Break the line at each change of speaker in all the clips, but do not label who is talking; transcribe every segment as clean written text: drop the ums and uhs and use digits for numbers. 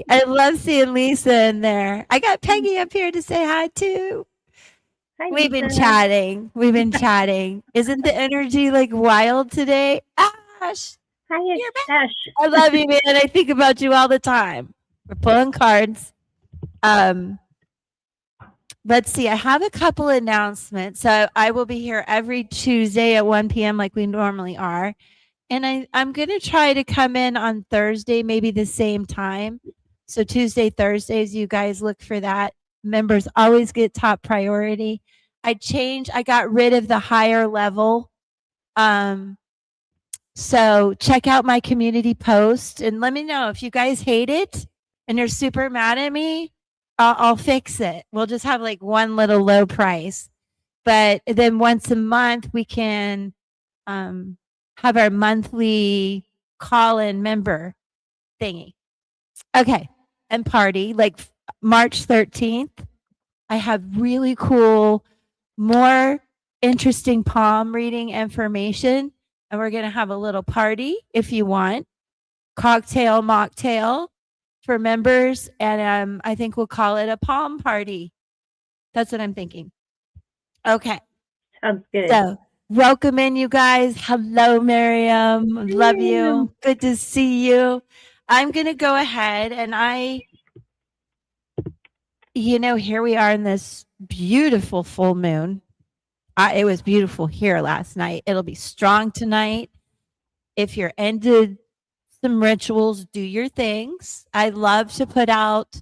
I love seeing Lisa in there. I got Peggy up here to say hi too.
Hi,
We've been
Lisa.
chatting. We've been chatting. Isn't the energy like wild today? Ash,
Hi,
you're back.
Ash.
I love you, man. I think about you all the time. We're pulling cards. Um, let's see. I have a couple announcements. So I will be here every Tuesday at 1 p.m. like we normally are. And I'm going to try to come in on Thursday, maybe the same time. So Tuesday, Thursdays, you guys look for that. Members always get top priority. I got rid of the higher level. Um, so check out my community post and let me know if you guys hate it and you're super mad at me. I'll fix it. We'll just have like one little low price. But then once a month, we can um, have our monthly call in member thingy. Okay. And party like March 13th. I have really cool, more interesting palm reading information. And we're going to have a little party if you want. Cocktail, mocktail for members. And I think we'll call it a palm party. That's what I'm thinking. Okay.
Sounds good.
So, welcome in, you guys. Hello, Miriam.
Hi,
Love
Miriam.
you. Good to see you. I'm going to go ahead and here we are in this beautiful full moon. It was beautiful here last night. It'll be strong tonight. If you're into some rituals, do your things. I love to put out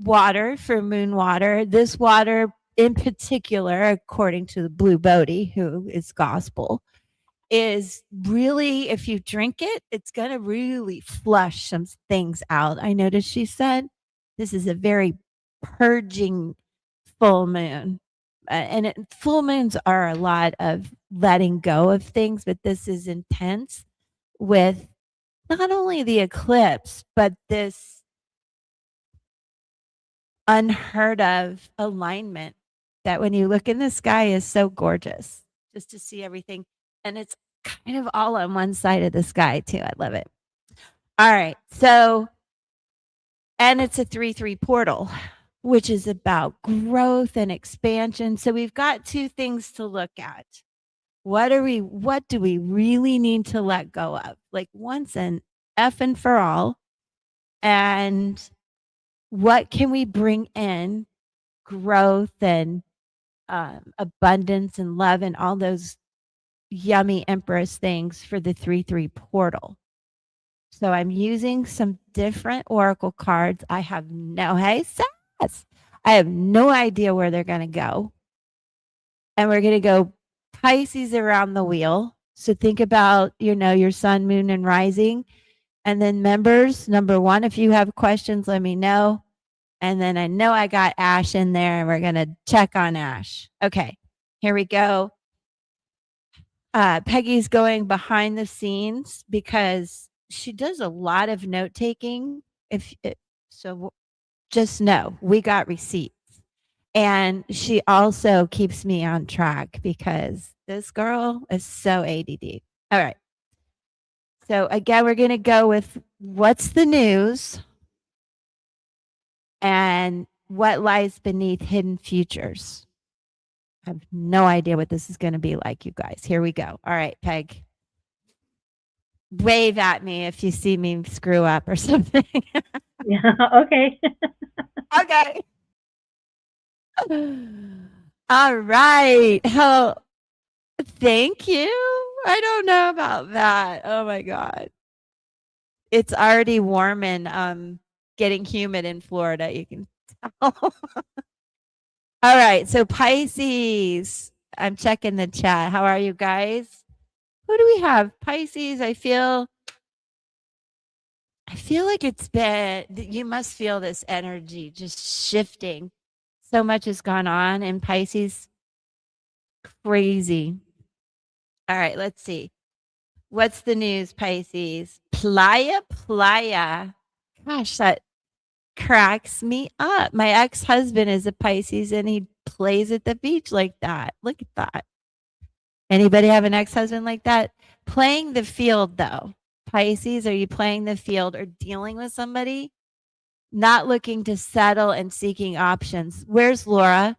water for moon water. This water in particular, according to the Blue Bodhi, who is gospel, is really, if you drink it, it's going to really flush some things out. I noticed she said this is a very purging full moon. Full moons are a lot of letting go of things, but this is intense with not only the eclipse, but this unheard of alignment that when you look in the sky is so gorgeous just to see everything. And it's kind of all on one side of the sky, too. I love it. All right. So, and it's a 3-3 portal, which is about growth and expansion. So, we've got two things to look at. What do we really need to let go of? Like once and F and for all. And what can we bring in growth and abundance and love and all those yummy Empress things for the 3-3 portal. So I'm using some different oracle cards. I have no I have no idea where they're going to go. And we're going to go Pisces around the wheel. So think about, your sun, moon, and rising. And then members, number one, if you have questions, let me know. And then I know I got Ash in there and we're going to check on Ash. Okay, here we go. Peggy's going behind the scenes because she does a lot of note taking. So just know we got receipts. And she also keeps me on track because this girl is so ADD. All right. So again, we're going to go with what's the news and what lies beneath hidden futures. I have no idea what this is going to be like, you guys. Here we go. All right, Peg. Wave at me if you see me screw up or something.
Yeah, okay.
Okay. All right. Oh, thank you. I don't know about that. Oh my God. It's already warm and getting humid in Florida, you can tell. All right. So Pisces. I'm checking the chat. How are you guys? Who do we have? Pisces. I feel like it's been, you must feel this energy just shifting. So much has gone on in Pisces. Crazy. All right, let's see. What's the news, Pisces? Playa, playa. Gosh, that cracks me up. My ex husband is a Pisces and he plays at the beach like that. Look at that. Anybody have an ex husband like that? Playing the field, though. Pisces, are you playing the field or dealing with somebody? not looking to settle and seeking options. Where's Laura?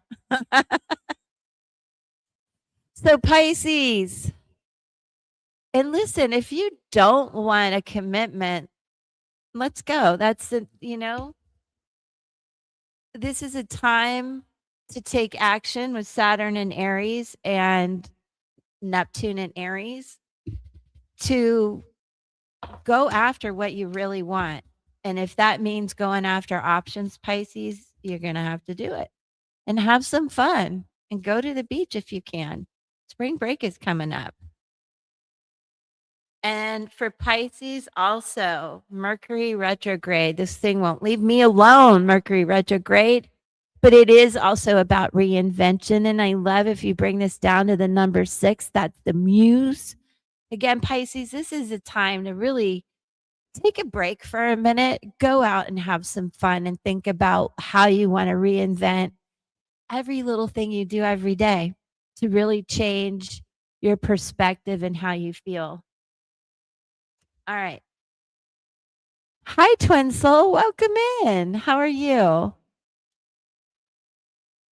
So Pisces. And listen, if you don't want a commitment, let's go. That's the, this is a time to take action with Saturn and Aries and Neptune and Aries to go after what you really want. And if that means going after options, Pisces, you're going to have to do it and have some fun and go to the beach if you can. Spring break is coming up. And for Pisces, also, Mercury retrograde. This thing won't leave me alone, Mercury retrograde. But it is also about reinvention. And I love if you bring this down to the number 6, that's the muse. Again, Pisces, this is a time to really take a break for a minute, go out and have some fun and think about how you want to reinvent every little thing you do every day to really change your perspective and how you feel. All right. Hi, Twin Soul. Welcome in. How are you? All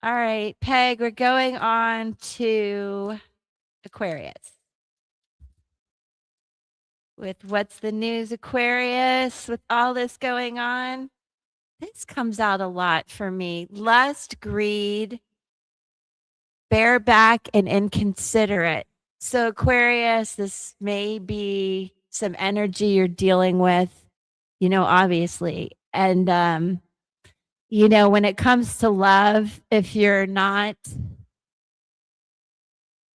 right, Peg, we're going on to Aquarius. With what's the news, Aquarius, with all this going on? This comes out a lot for me. Lust, greed, bareback, and inconsiderate. So, Aquarius, this may be some energy you're dealing with, obviously. And, when it comes to love, if you're not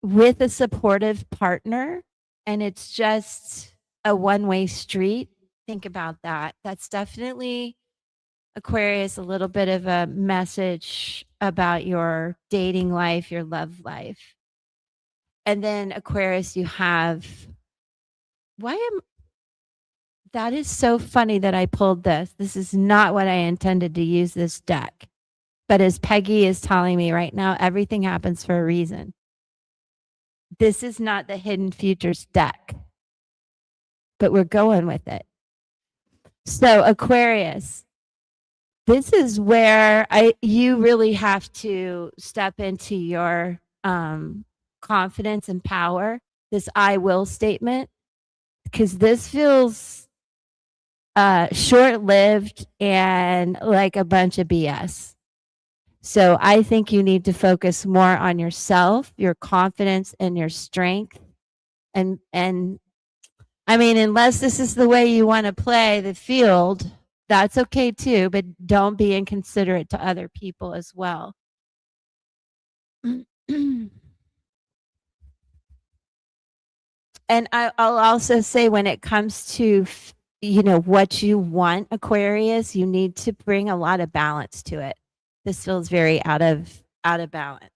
with a supportive partner and it's just a one-way street, think about that. That's definitely, Aquarius, a little bit of a message about your dating life, your love life. And then Aquarius, you have, that is so funny that I pulled this. This is not what I intended to use this deck. But as Peggy is telling me right now, everything happens for a reason. This is not the Hidden Futures deck, but we're going with it. So Aquarius, this is where you really have to step into your confidence and power, this I will statement, because this feels short-lived and like a bunch of BS. So I think you need to focus more on yourself, your confidence and your strength. And I mean, unless this is the way you want to play the field, that's okay too, but don't be inconsiderate to other people as well. And I'll also say when it comes to, what you want, Aquarius, you need to bring a lot of balance to it. This feels very out of balance.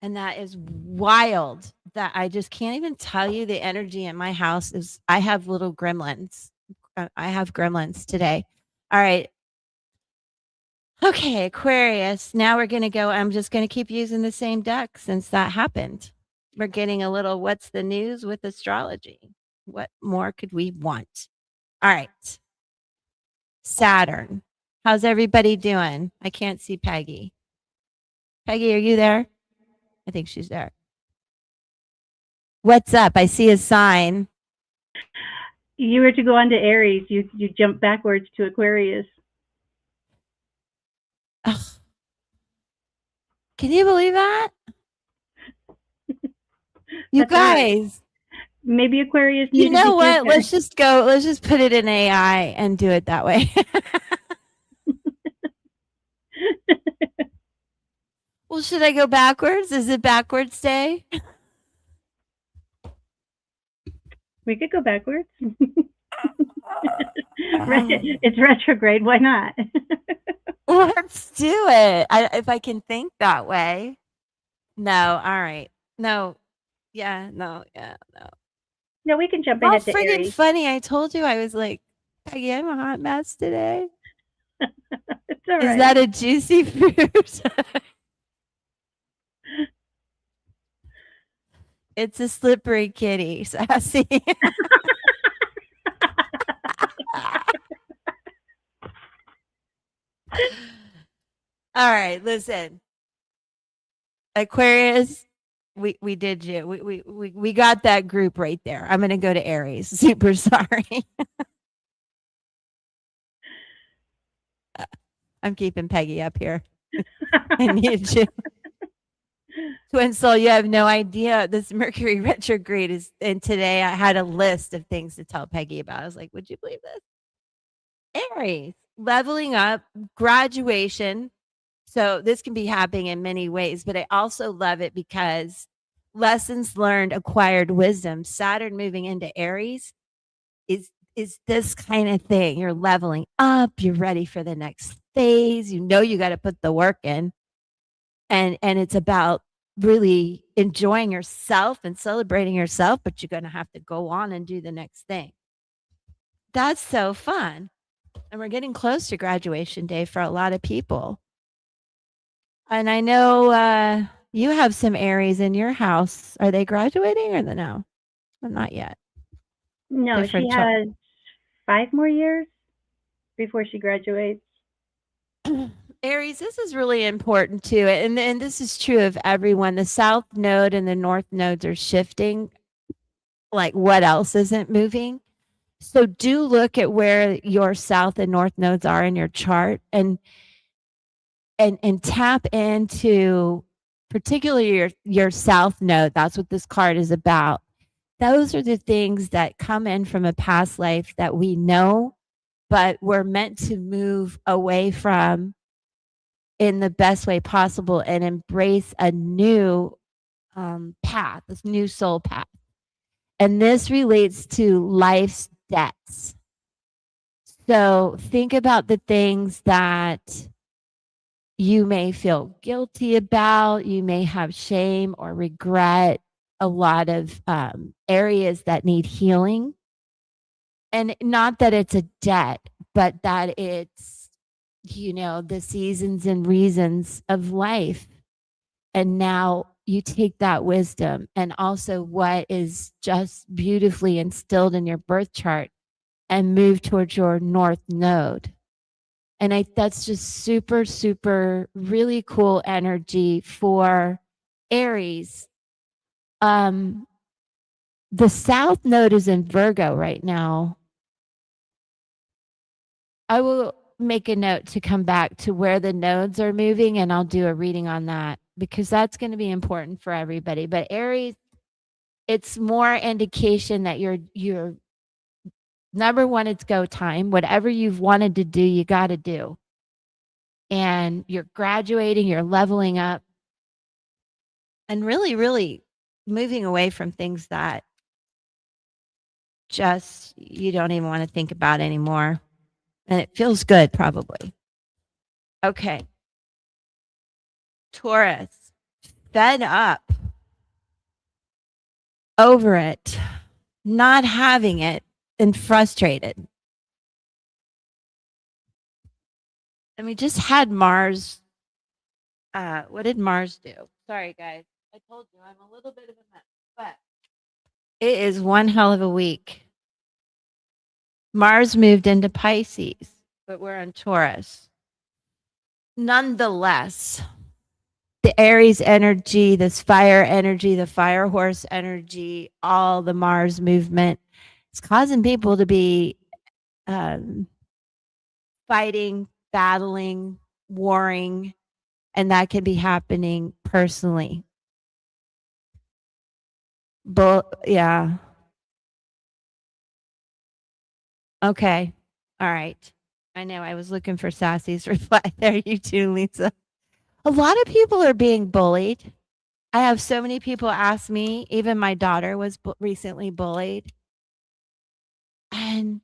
And that is wild that I just can't even tell you the energy in my house is I have little gremlins. I have gremlins today. All right. Okay, Aquarius. Now we're going to go. I'm just going to keep using the same deck since that happened. We're getting a little what's the news with astrology? What more could we want? All right. Saturn. How's everybody doing? I can't see Peggy. Peggy, are you there? I think she's there. What's up? I see a sign.
You were to go on to Aries. You jumped backwards to Aquarius.
Ugh. Can you believe that? You
That's right.
guys.
Maybe Aquarius
You
needed to
know what?
do
Let's just go. Let's just put it in AI and do it that way. Well, should I go backwards? Is it backwards day?
We could go backwards. It's retrograde. Why not?
Let's do it. If I can think that way. No. All right. No. Yeah. No. Yeah. No.
No, we can jump
How
ahead to
friggin'
Aries.
funny. I told you I was like, Peggy, I'm a hot mess today.
It's all right.
Is that a juicy fruit? It's a slippery kitty, Sassy. All right, listen. Aquarius, we did you. We got that group right there. I'm gonna go to Aries. Super sorry. I'm keeping Peggy up here. I need you. Twin soul, you have no idea. This Mercury retrograde is, and today I had a list of things to tell Peggy about. I was like, would you believe this? Aries, leveling up, graduation. So this can be happening in many ways, but I also love it because lessons learned, acquired wisdom. Saturn moving into Aries is this kind of thing. You're leveling up, you're ready for the next phase. You know you got to put the work in. And it's about really enjoying yourself and celebrating yourself, but you're going to have to go on and do the next thing. That's so fun. And we're getting close to graduation day for a lot of people. And I know you have some Aries in your house. Are they graduating or no? Well, not yet.
No, she
Different
has 5 more years before she graduates.
Aries, this is really important too. And this is true of everyone. The South Node and the North Nodes are shifting. Like, what else isn't moving? So do look at where your South and North Nodes are in your chart and tap into particularly your South Node. That's what this card is about. Those are the things that come in from a past life that we know, but we're meant to move away from in the best way possible and embrace a new path, this new soul path. And this relates to life's debts. So think about the things that you may feel guilty about, you may have shame or regret, a lot of areas that need healing. And not that it's a debt, but that it's, the seasons and reasons of life. And now you take that wisdom and also what is just beautifully instilled in your birth chart and move towards your North Node. And that's just super, super, really cool energy for Aries. The South Node is in Virgo right now. I will make a note to come back to where the nodes are moving and I'll do a reading on that because that's going to be important for everybody. But Aries, it's more indication that you're number one, it's go time. Whatever you've wanted to do, you got to do. And you're graduating, you're leveling up, and really, really moving away from things that just you don't even want to think about anymore. And it feels good, probably. Okay. Taurus, fed up, over it, not having it, and frustrated. And we just had Mars. What did Mars do? Sorry, guys. I told you I'm a little bit of a mess, but it is one hell of a week. Mars moved into Pisces, but we're on Taurus. Nonetheless, the Aries energy, this fire energy, the fire horse energy, all the Mars movement, it's causing people to be fighting, battling, warring, and that can be happening personally. But yeah. Okay. All right. I know I was looking for Sassy's reply there. You too, Lisa. A lot of people are being bullied. I have so many people ask me, even my daughter was recently bullied. And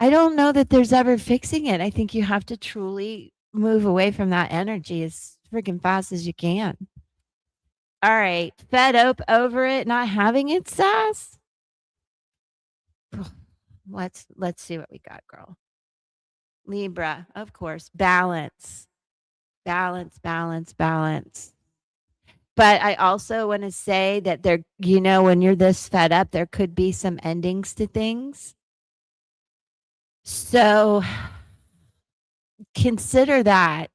I don't know that there's ever fixing it. I think you have to truly move away from that energy as freaking fast as you can. All right. Fed up over it, not having it, Sass. Let's see what we got, girl. Libra, of course. Balance. Balance, balance, balance. But I also want to say that there, when you're this fed up, there could be some endings to things. So consider that.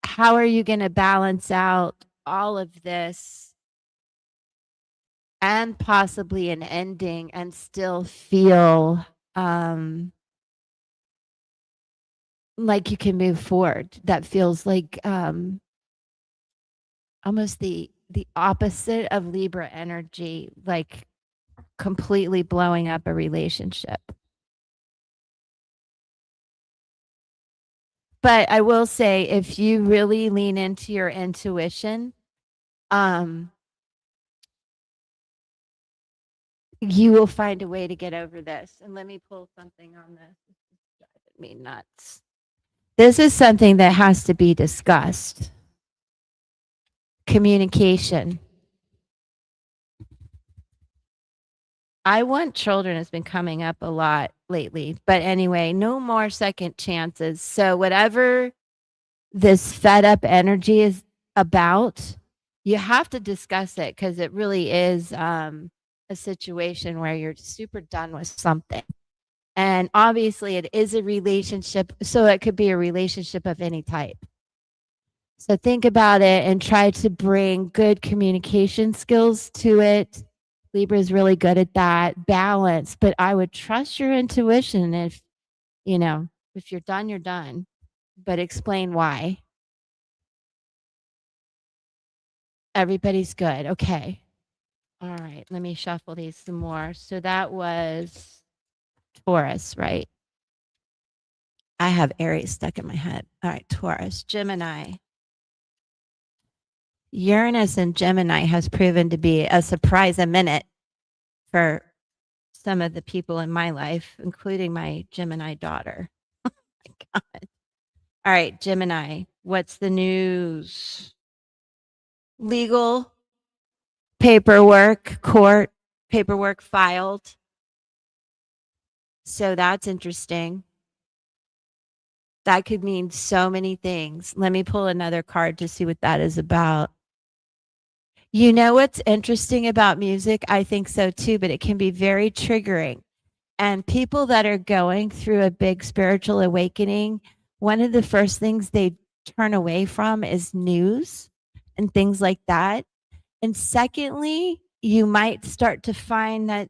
how are you going to balance out all of this and possibly an ending and still feel like you can move forward? That feels like almost the opposite of Libra energy, like completely blowing up a relationship. But I will say, if you really lean into your intuition, you will find a way to get over this. And let me pull something on this. This is driving me nuts. This is something that has to be discussed. Communication. I want children has been coming up a lot lately. But anyway, no more second chances. So whatever this fed up energy is about, you have to discuss it, because it really is a situation where you're super done with something. And obviously it is a relationship, so it could be a relationship of any type. So think about it and try to bring good communication skills to it. Libra is really good at that. Balance, but I would trust your intuition. If if you're done, you're done. But explain why. Everybody's good. Okay. All right. Let me shuffle these some more. So that was Taurus, right? I have Aries stuck in my head. All right. Taurus, Gemini. Uranus and Gemini has proven to be a surprise a minute for some of the people in my life, including my Gemini daughter. Oh my God. All right. Gemini. What's the news? Legal paperwork, court paperwork filed. So that's interesting. That could mean so many things. Let me pull another card to see what that is about. You know what's interesting about music? I think so too, but it can be very triggering. And people that are going through a big spiritual awakening, one of the first things they turn away from is news and things like that. And secondly, you might start to find that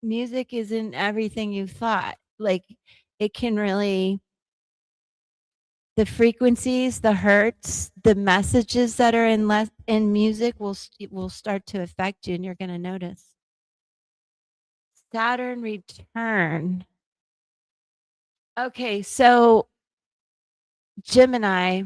music isn't everything you thought. Like, it can really, the frequencies, the hertz, the messages that are in music will start to affect you, and you're going to notice. Saturn return. Okay, so Gemini,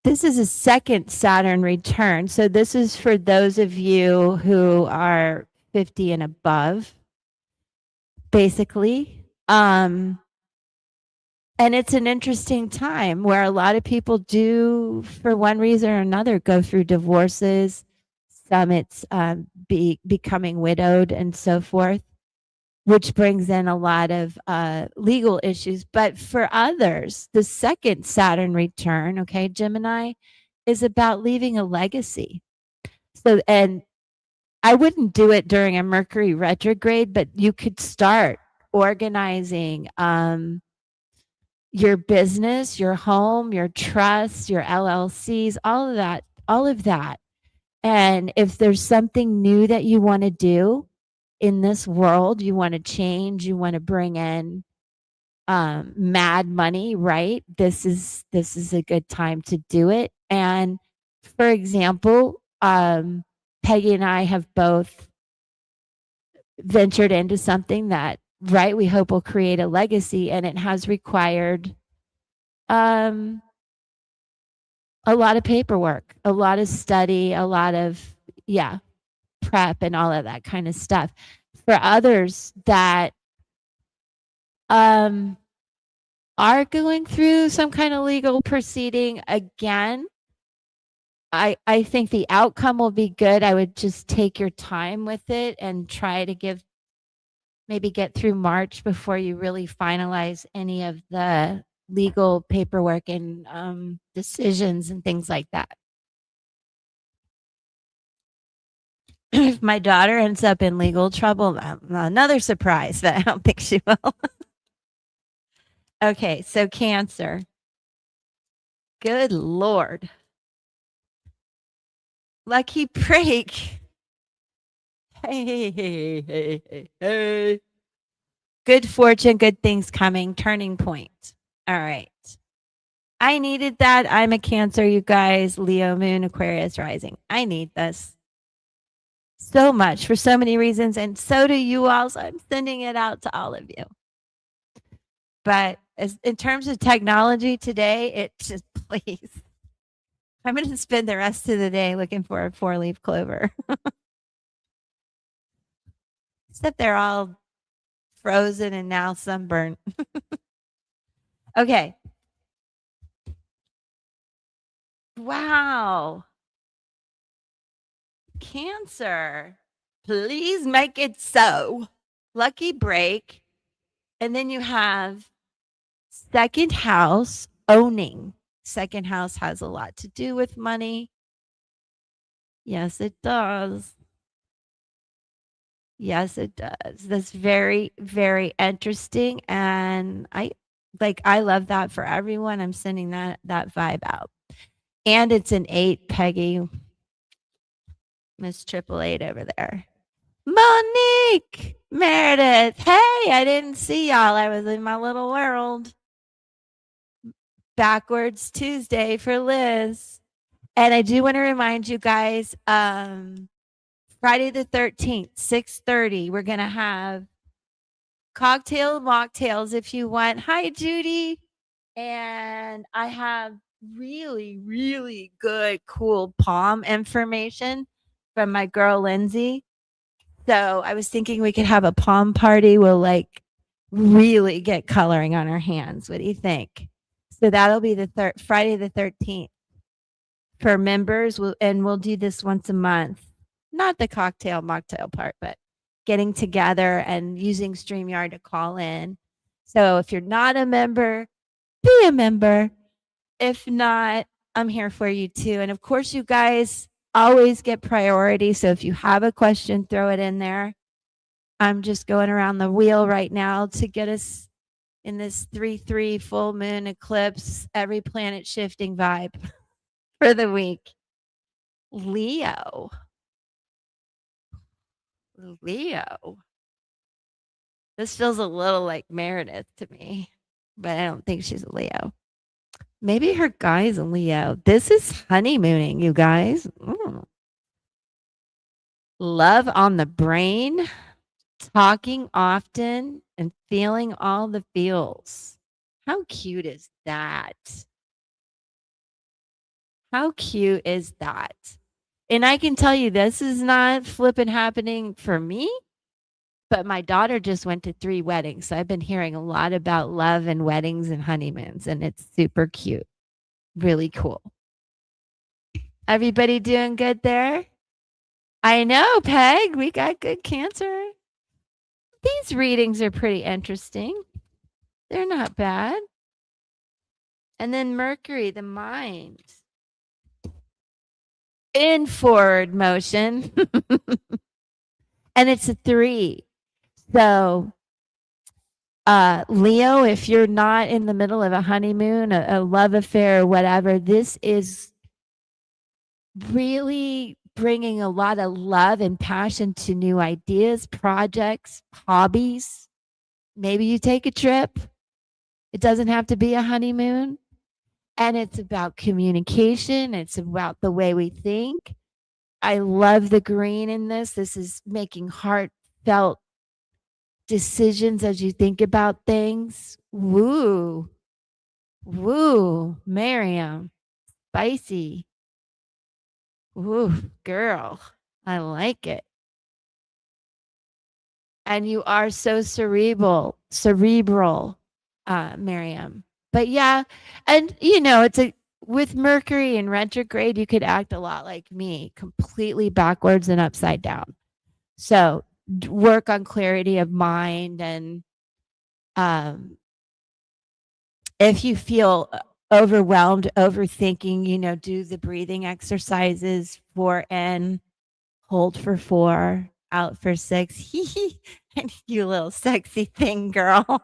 this is a second Saturn return. So this is for those of you who are 50 and above, basically. And it's an interesting time where a lot of people do, for one reason or another, go through divorces. Some it's becoming widowed and so forth, which brings in a lot of legal issues. But for others, the second Saturn return, okay, Gemini, is about leaving a legacy. So, and I wouldn't do it during a Mercury retrograde, but you could start organizing your business, your home, your trust, your LLCs, all of that, all of that. And if there's something new that you want to do in this world, you want to change, you want to bring in mad money, right? This is a good time to do it. And for example, Peggy and I have both ventured into something that, right, we hope will create a legacy, and it has required a lot of paperwork, a lot of study, a lot of prep and all of that kind of stuff. For others that are going through some kind of legal proceeding, again, I think the outcome will be good. I would just take your time with it and try to maybe get through March before you really finalize any of the legal paperwork and decisions and things like that. If my daughter ends up in legal trouble, another surprise, but I don't think she will. Okay, so Cancer. Good Lord. Lucky break. Hey. Good fortune, good things coming, turning point. All right. I needed that. I'm a Cancer, you guys. Leo moon, Aquarius rising. I need this so much for so many reasons. And so do you all. So I'm sending it out to all of you. But in terms of technology today, it just please. I'm going to spend the rest of the day looking for a 4-leaf clover. Except they're all frozen and now sunburnt. Okay. Wow. Cancer. Please make it so. Lucky break. And then you have second house owning. Second house has a lot to do with money. Yes, it does. Yes, it does. That's very, very interesting. And I love that for everyone. I'm sending that vibe out. And it's an 8, Peggy. Miss Triple Eight over there. Monique Meredith. Hey, I didn't see y'all. I was in my little world. Backwards Tuesday for Liz. And I do want to remind you guys, Friday the 13th, 6:30, we're going to have cocktail mocktails if you want. Hi, Judy. And I have really, really good, cool palm information from my girl, Lindsay. So I was thinking we could have a palm party. We'll like really get coloring on our hands. What do you think? So that'll be the Friday the 13th for members. We'll do this once a month. Not the cocktail mocktail part, but getting together and using StreamYard to call in. So if you're not a member, be a member. If not, I'm here for you too. And of course, you guys always get priority. So if you have a question, throw it in there. I'm just going around the wheel right now to get us in this 3/3 full moon eclipse, every planet shifting vibe for the week. Leo. Leo. This feels a little like Meredith to me, but I don't think she's a Leo. Maybe her guy's a Leo. This is honeymooning, you guys. Love on the brain, talking often, and feeling all the feels. How cute is that? How cute is that? And I can tell you, this is not flipping happening for me, but my daughter just went to 3 weddings. So I've been hearing a lot about love and weddings and honeymoons, and it's super cute. Really cool. Everybody doing good there? I know, Peg. We got good Cancer. These readings are pretty interesting. They're not bad. And then Mercury, the mind. In forward motion. And it's a 3. So, Leo, if you're not in the middle of a honeymoon, a love affair, or whatever, this is really bringing a lot of love and passion to new ideas, projects, hobbies. Maybe you take a trip. It doesn't have to be a honeymoon. And it's about communication. It's about the way we think. I love the green in this. This is making heartfelt decisions as you think about things. Woo. Woo. Miriam. Spicy. Woo, girl. I like it. And you are so cerebral, Miriam. But yeah, and it's with Mercury in retrograde, you could act a lot like me, completely backwards and upside down. So work on clarity of mind, and if you feel overwhelmed, overthinking, do the breathing exercises. 4N, hold for 4, out for 6. You little sexy thing, girl.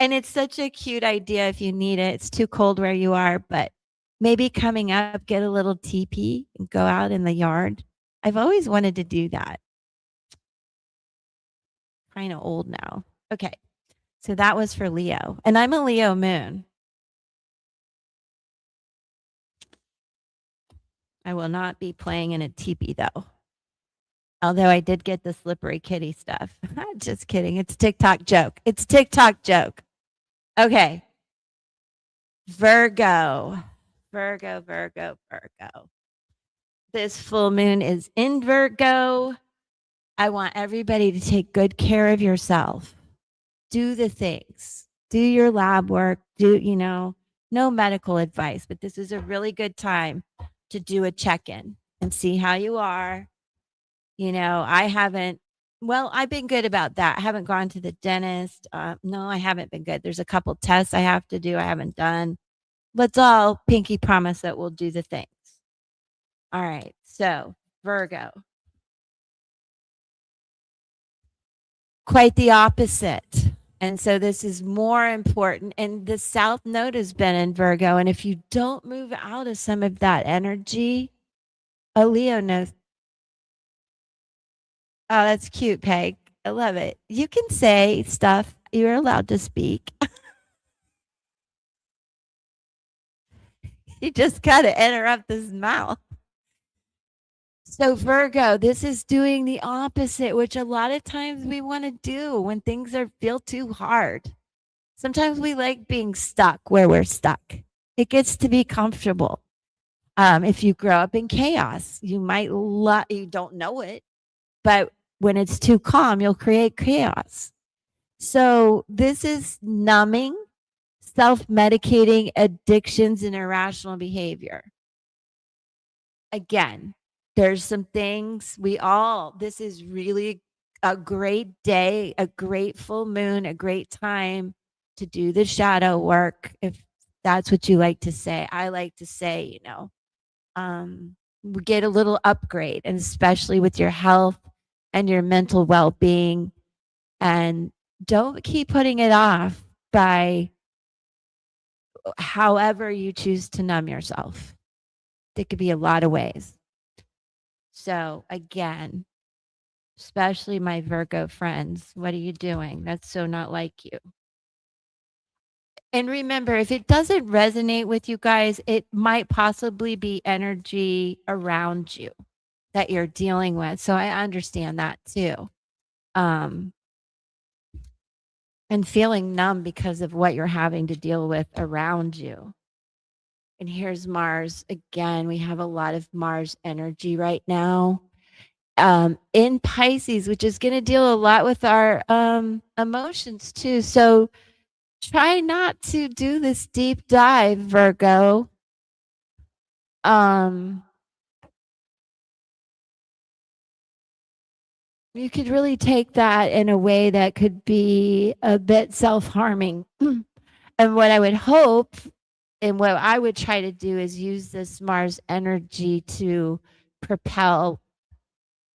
And it's such a cute idea if you need it. It's too cold where you are, but maybe coming up, get a little teepee and go out in the yard. I've always wanted to do that. Kind of old now. Okay. So that was for Leo. And I'm a Leo moon. I will not be playing in a teepee though. Although I did get the slippery kitty stuff. Just kidding. It's a TikTok joke. It's a TikTok joke. Okay. Virgo. Virgo, Virgo, Virgo. This full moon is in Virgo. I want everybody to take good care of yourself. Do the things. Do your lab work. No medical advice, but this is a really good time to do a check-in and see how you are. I've been good about that. I haven't gone to the dentist. No, I haven't been good. There's a couple tests I have to do. I haven't done. Let's all pinky promise that we'll do the things. All right. So, Virgo. Quite the opposite. And so this is more important. And the South Node has been in Virgo. And if you don't move out of some of that energy, a Leo knows. Oh, that's cute, Peg. I love it. You can say stuff. You're allowed to speak. You just got to interrupt his mouth. So, Virgo, this is doing the opposite, which a lot of times we want to do when things feel too hard. Sometimes we like being stuck where we're stuck. It gets to be comfortable. If you grow up in chaos, you don't know it, but when it's too calm, you'll create chaos. So this is numbing, self-medicating addictions and irrational behavior. Again, there's some things this is really a great day, a great full moon, a great time to do the shadow work. If that's what you like to say, I like to say, we get a little upgrade, and especially with your health and your mental well-being. And don't keep putting it off by however you choose to numb yourself. It could be a lot of ways. So again, especially my Virgo friends, what are you doing? That's so not like you. And remember, if it doesn't resonate with you guys, it might possibly be energy around you that you're dealing with. So I understand that too. And feeling numb because of what you're having to deal with around you. And here's Mars. Again, we have a lot of Mars energy right now. In Pisces, which is going to deal a lot with our emotions too. So try not to do this deep dive, Virgo. You could really take that in a way that could be a bit self-harming. And what I would hope and what I would try to do is use this Mars energy to propel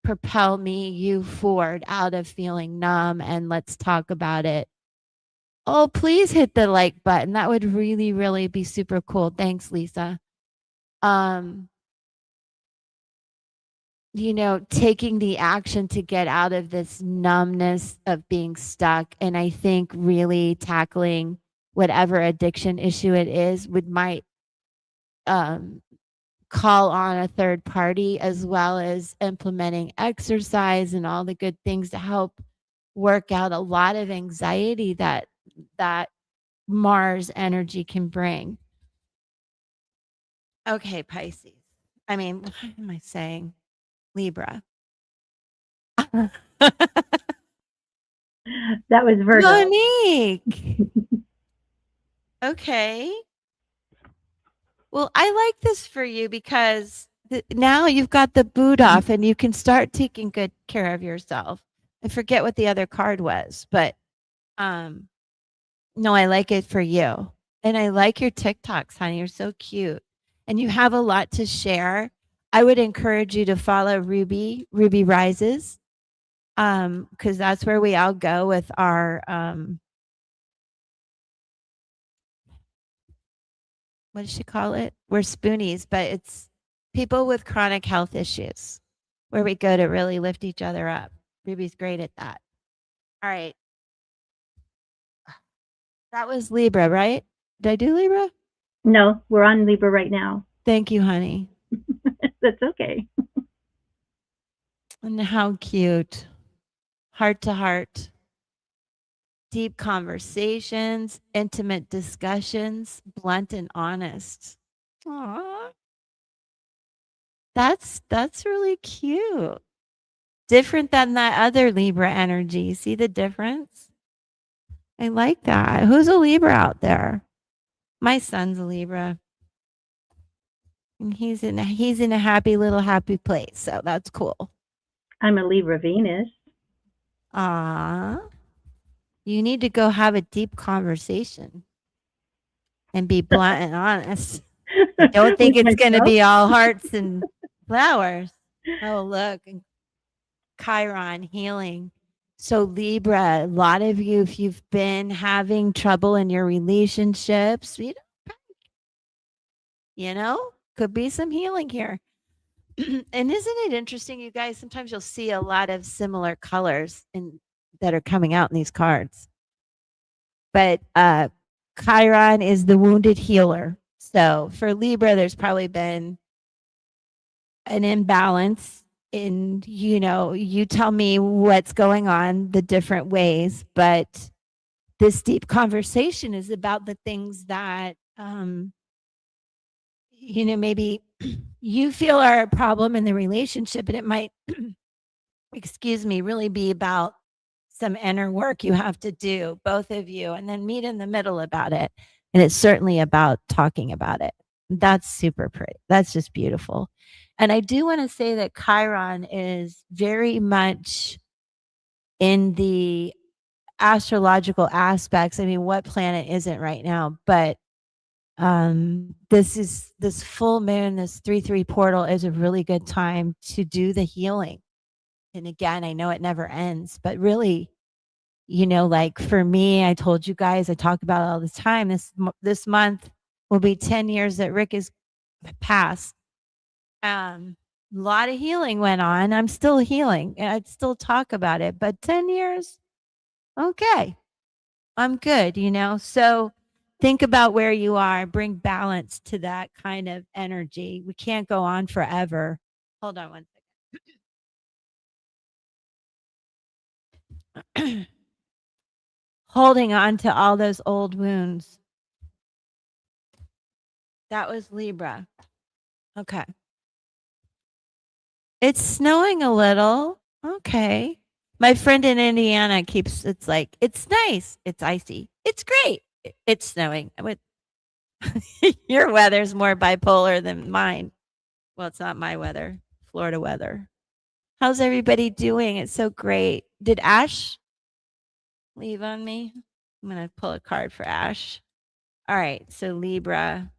you forward out of feeling numb, and let's talk about it. Oh, please hit the like button. That would really, really be super cool. Thanks, Lisa. Taking the action to get out of this numbness of being stuck. And I think really tackling whatever addiction issue it is might call on a third party, as well as implementing exercise and all the good things to help work out a lot of anxiety that Mars energy can bring. Okay, Pisces. What am I saying? Libra.
That was Virgo.
Monique. Okay. Well, I like this for you because now you've got the boot off and you can start taking good care of yourself. I forget what the other card was, but no, I like it for you. And I like your TikToks, honey. You're so cute. And you have a lot to share. I would encourage you to follow Ruby Rises, because that's where we all go with our what does she call it? We're spoonies, but it's people with chronic health issues where we go to really lift each other up. Ruby's great at that. All right. That was Libra, right? Did I do Libra?
No, we're on Libra right now.
Thank you, honey.
That's okay.
And how cute. Heart to heart. Deep conversations, intimate discussions, blunt and honest. Aww. That's really cute. Different than that other Libra energy. See the difference? I like that. Who's a Libra out there? My son's a Libra. And he's in a happy little happy place. So that's cool.
I'm a Libra Venus.
Ah, you need to go have a deep conversation and be blunt and honest. I don't think
With
it's going to
myself?
be all hearts and flowers. Oh, look, Chiron healing. So Libra, a lot of you, if you've been having trouble in your relationships, you know, could be some healing here. And isn't it interesting, you guys? Sometimes you'll see a lot of similar colors that are coming out in these cards. But Chiron is the wounded healer. So for Libra, there's probably been an imbalance in, you tell me what's going on, the different ways, but this deep conversation is about the things that maybe you feel are a problem in the relationship, and it might excuse me, really be about some inner work you have to do, both of you, and then meet in the middle about it. And it's certainly about talking about it. That's super pretty. That's just beautiful. And I do want to say that Chiron is very much in the astrological aspects. I mean, what planet isn't right now? But this full moon, this 3/3 portal is a really good time to do the healing. And again, I know it never ends, but really, like for me, I told you guys, I talk about it all the time. This month will be 10 years that Rick is passed. A lot of healing went on. I'm still healing and I'd still talk about it, but 10 years, okay, I'm good, So think about where you are, bring balance to that kind of energy. We can't go on forever. Hold on one second. Holding on to all those old wounds. That was Libra. Okay. It's snowing a little. Okay. My friend in Indiana it's like, it's nice. It's icy. It's great. It's snowing. Your weather's more bipolar than mine. Well, it's not my weather, Florida weather. How's everybody doing? It's so great. Did Ash leave on me? I'm going to pull a card for Ash. All right. So Libra,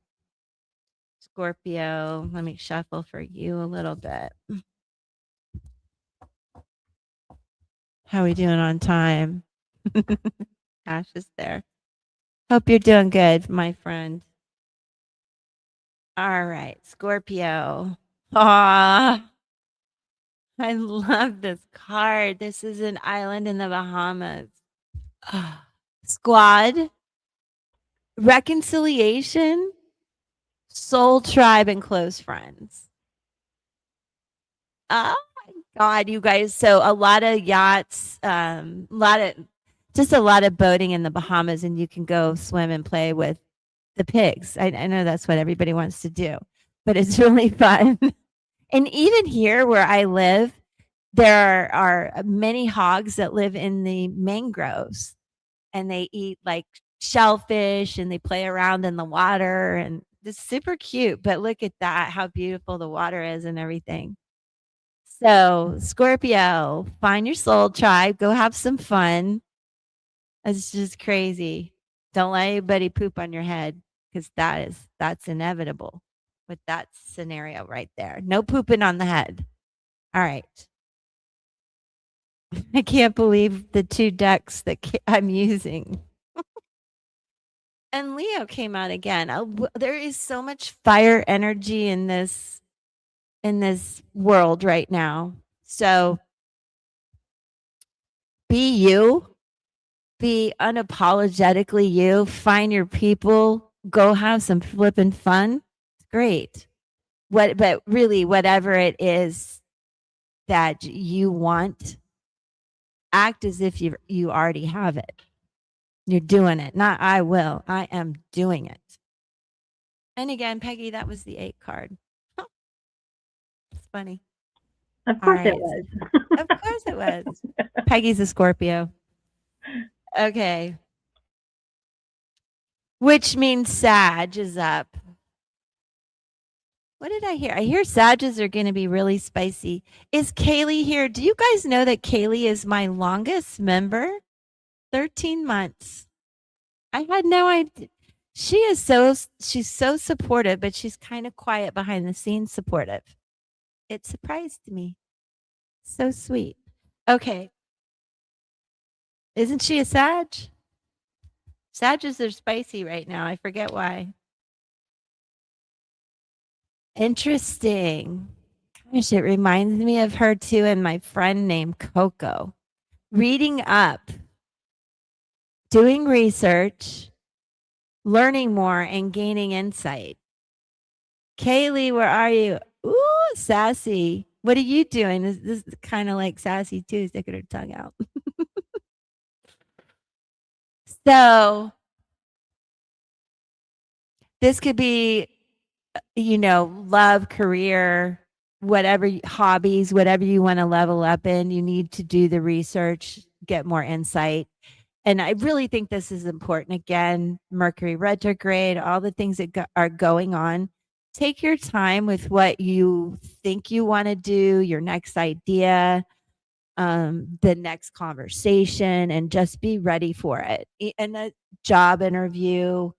Scorpio. Let me shuffle for you a little bit. How are we doing on time? Ash is there. Hope you're doing good, my friend. All right, Scorpio. Aw, I love this card. This is an island in the Bahamas. Squad, reconciliation, soul tribe, and close friends. Oh my God, you guys. So a lot of yachts, a lot of boating in the Bahamas, and you can go swim and play with the pigs. I know that's what everybody wants to do, but it's really fun. And even here where I live, there are many hogs that live in the mangroves, and they eat like shellfish and they play around in the water, and it's super cute. But look at that, how beautiful the water is and everything. So, Scorpio, find your soul tribe, go have some fun. It's just crazy. Don't let anybody poop on your head, because that's inevitable with that scenario right there. No pooping on the head. All right. I can't believe the two decks that I'm using. And Leo came out again. There is so much fire energy in this world right now. So be you, be unapologetically you, find your people, go have some flippin' fun. It's great. But really, whatever it is that you want, act as if you already have it. You're doing it. Not I will. I am doing it. And again, Peggy, that was the 8 card. It's funny.
Of
All
course it
right.
was.
Of course it was. Peggy's a Scorpio. Okay. Which means Sag is up. What did I hear? I hear Sages are going to be really spicy. Is Kaylee here? Do you guys know that Kaylee is my longest member? 13 months. I had no idea. She's so supportive, but she's kind of quiet behind the scenes supportive. It surprised me. So sweet. Okay. Isn't she a Sag? Sages are spicy right now. I forget why. Interesting. Gosh, it reminds me of her too and my friend named Coco. Reading up, doing research, learning more, and gaining insight. Kaylee, where are you? Ooh, sassy. What are you doing? This is kind of like sassy too, sticking her tongue out. So this could be, love, career, whatever hobbies, whatever you want to level up in. You need to do the research, get more insight. And I really think this is important. Again, Mercury retrograde, all the things that are going on. Take your time with what you think you want to do, your next idea, the next conversation, and just be ready for it. In a job interview,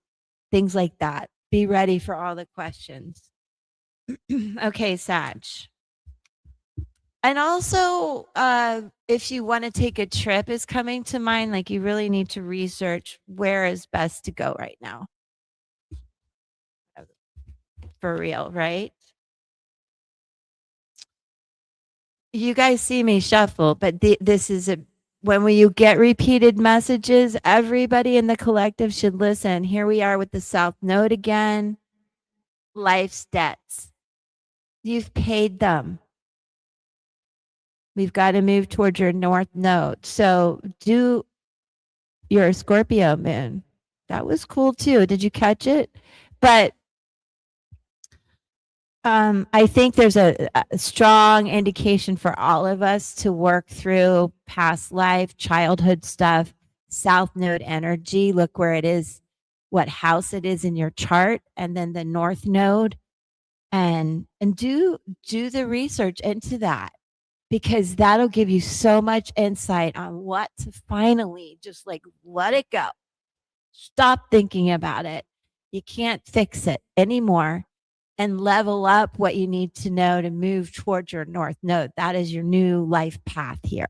things like that. Be ready for all the questions. Okay, Sag. And also, if you want to take a trip is coming to mind, like you really need to research where is best to go right now. For real, right? You guys see me shuffle, but this is when you get repeated messages, everybody in the collective should listen. Here we are with the South Node again. Life's debts. You've paid them. We've got to move towards your North Node. So you're a Scorpio moon. That was cool too. Did you catch it? But I think there's a strong indication for all of us to work through past life, childhood stuff, South Node energy. Look where it is, what house it is in your chart, and then the North Node, and do the research into that, because that'll give you so much insight on what to finally just like let it go. Stop thinking about it. You can't fix it anymore. And level up what you need to know to move towards your North Node. That is your new life path here.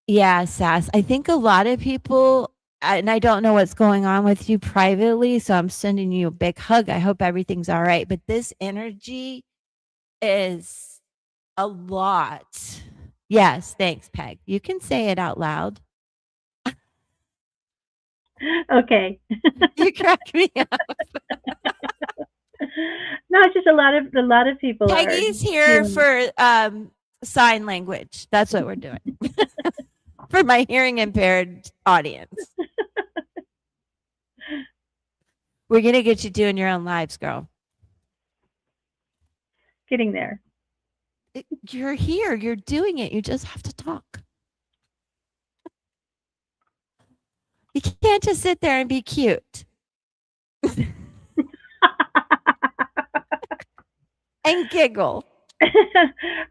Yeah, Sass. I think a lot of people, and I don't know what's going on with you privately, so I'm sending you a big hug. I hope everything's all right. But this energy is a lot. Yes, thanks, Peg. You can say it out loud.
Okay.
You crack me up.
No, it's just a lot of people
Peggy's here for sign language. That's what we're doing. For my hearing impaired audience. We're going to get you doing your own lives, girl.
Getting there.
You're here. You're doing it. You just have to talk. You can't just sit there and be cute. And giggle.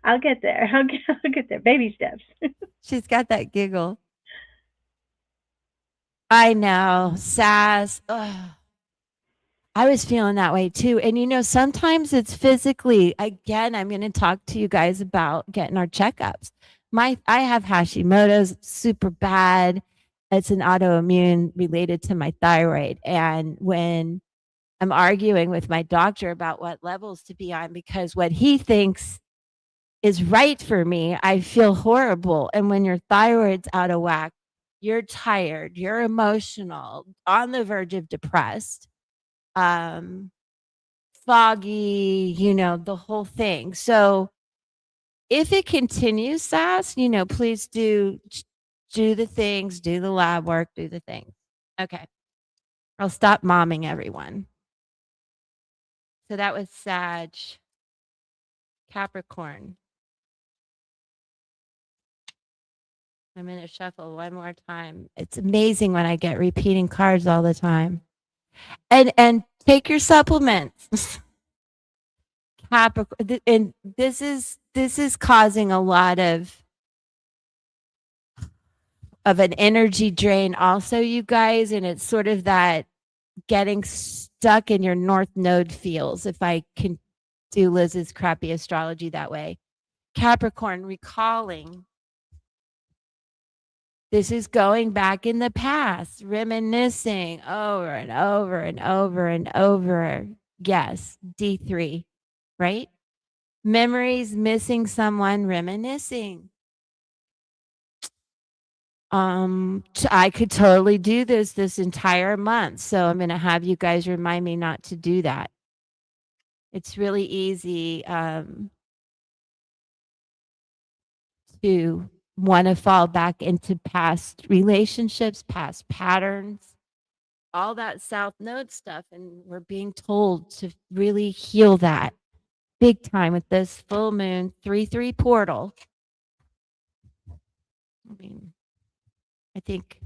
I'll get there. I'll get there. Baby steps.
She's got that giggle. I know. Sass. Ugh. I was feeling that way too. And sometimes it's physically. Again, I'm going to talk to you guys about getting our checkups. I have Hashimoto's super bad. it's an autoimmune related to my thyroid. And when I'm arguing with my doctor about what levels to be on because what he thinks is right for me, I feel horrible. And when your thyroid's out of whack, you're tired, you're emotional, on the verge of depressed, um, foggy, the whole thing. So if it continues, Sass, please do the things, do the lab work, do the things. Okay. I'll stop momming everyone. So that was Sag, Capricorn. I'm going to shuffle one more time. It's amazing when I get repeating cards all the time. And take your supplements. Capricorn, and this is causing a lot of an energy drain also, you guys, and it's sort of that getting stuck in your north node feels, if I can do Liz's crappy astrology that way. Capricorn, recalling. This is going back in the past, reminiscing over and over and over and over. Yes, D3, right? Memories, missing someone, reminiscing. I could totally do this entire month. So I'm going to have you guys remind me not to do that. It's really easy to want to fall back into past relationships, past patterns, all that South Node stuff. And we're being told to really heal that big time with this full moon 3/3 portal. I mean, I think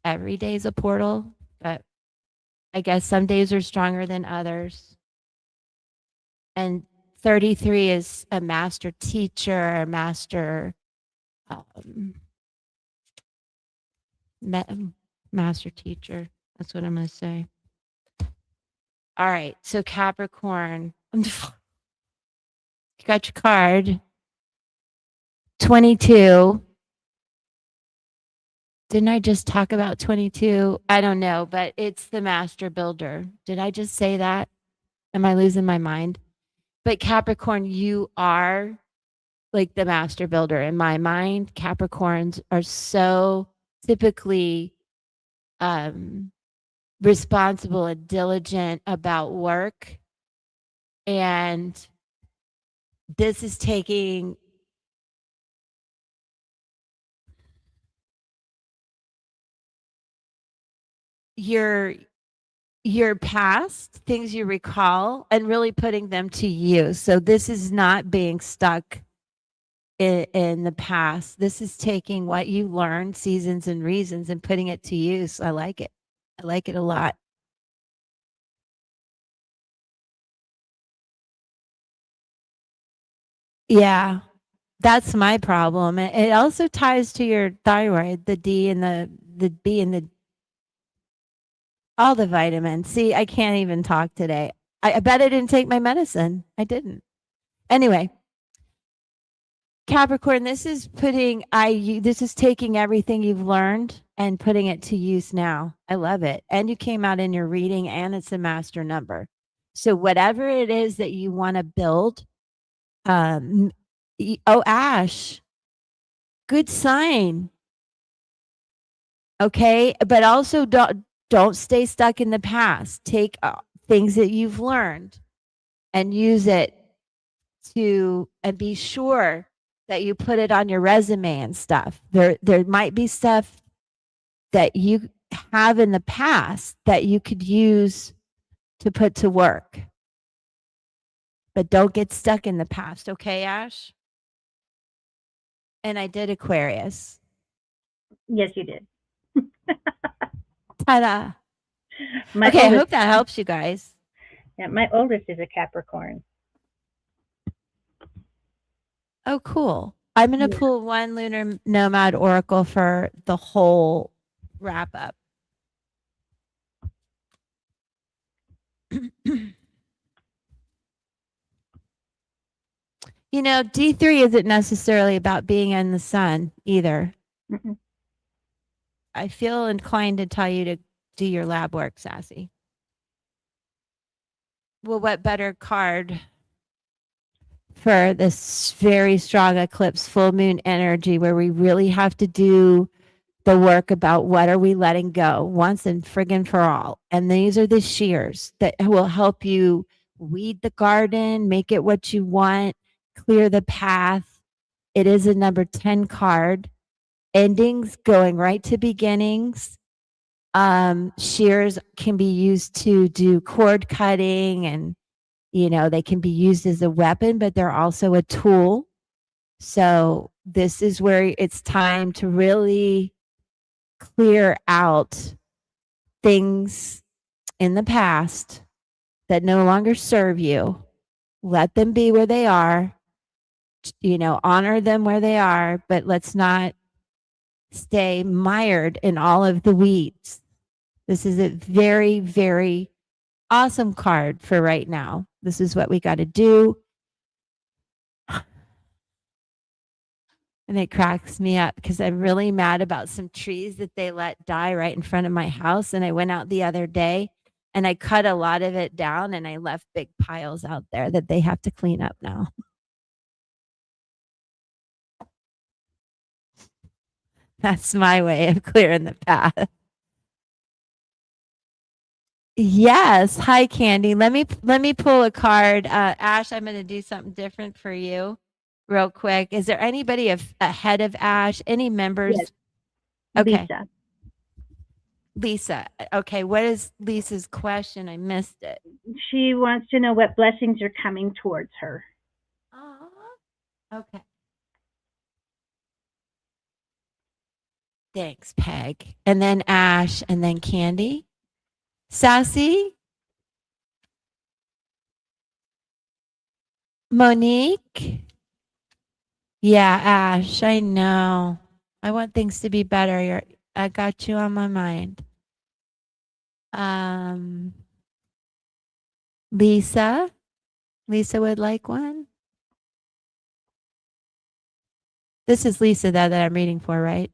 every day is a portal, but I guess some days are stronger than others. And 33 is a master teacher, a master master teacher. That's what I'm going to say. All right. So Capricorn, you got your card. 22. Didn't I just talk about 22? I don't know, but it's the master builder. Did I just say that? Am I losing my mind? But Capricorn, you are like the master builder in my mind. Capricorns are so typically responsible and diligent about work. And this is taking your past, things you recall, and really putting them to use. So this is not being stuck in the past. This is taking what you learned, seasons and reasons, and putting it to use. I like it. I like it a lot. Yeah, that's my problem. It also ties to your thyroid, the D and the B and the all the vitamins. See, I can't even talk today. I bet I didn't take my medicine. I didn't. Anyway, Capricorn, this is taking everything you've learned and putting it to use now. I love it. And you came out in your reading and it's a master number. So whatever it is that you want to build, Ash, good sign. Okay, but also don't stay stuck in the past. Take things that you've learned and use it and be sure that you put it on your resume and stuff. There might be stuff that you have in the past that you could use to put to work. But don't get stuck in the past, okay, Ash? And I did Aquarius.
Yes, you did.
Ta-da.
My
Okay, I
oldest,
hope that helps you guys.
yeah, my oldest is a Capricorn.
Oh, cool. I'm going to pull one Lunar Nomad Oracle for the whole wrap up. D3 isn't necessarily about being in the sun either.
Mm-mm.
I feel inclined to tell you to do your lab work, Sassy. Well, what better card for this very strong eclipse full moon energy where we really have to do the work about what are we letting go once and friggin' for all. And these are the shears that will help you weed the garden, make it what you want, clear the path. It is a number 10 card. Endings going right to beginnings. Shears can be used to do cord cutting, and they can be used as a weapon, but they're also a tool. So this is where it's time to really clear out things in the past that no longer serve you. Let them be where they are. Honor them where they are, but let's not stay mired in all of the weeds. This is a very, very awesome card for right now. This is what we got to do. And it cracks me up because I'm really mad about some trees that they let die right in front of my house. And I went out the other day and I cut a lot of it down and I left big piles out there that they have to clean up now. That's my way of clearing the path. Yes. Hi, Candy. Let me pull a card. Ash, I'm going to do something different for you real quick. Is there anybody ahead of Ash? Any members?
Yes.
Okay.
Lisa.
Okay. What is Lisa's question? I missed it.
She wants to know what blessings are coming towards her.
Okay. Thanks, Peg. And then Ash, and then Candy. Sassy? Monique? Yeah, Ash, I know. I want things to be better. I got you on my mind. Lisa? Lisa would like one? This is Lisa that I'm reading for, right?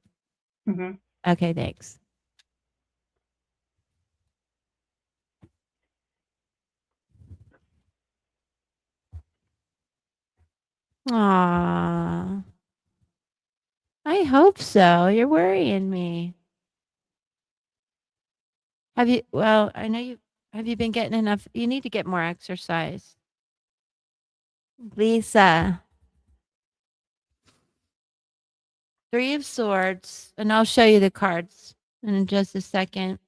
Mm-hmm.
Okay, thanks. Aww. I hope so. You're worrying me. I know have you been getting enough? You need to get more exercise. Lisa. 3 of Swords, and I'll show you the cards in just a second.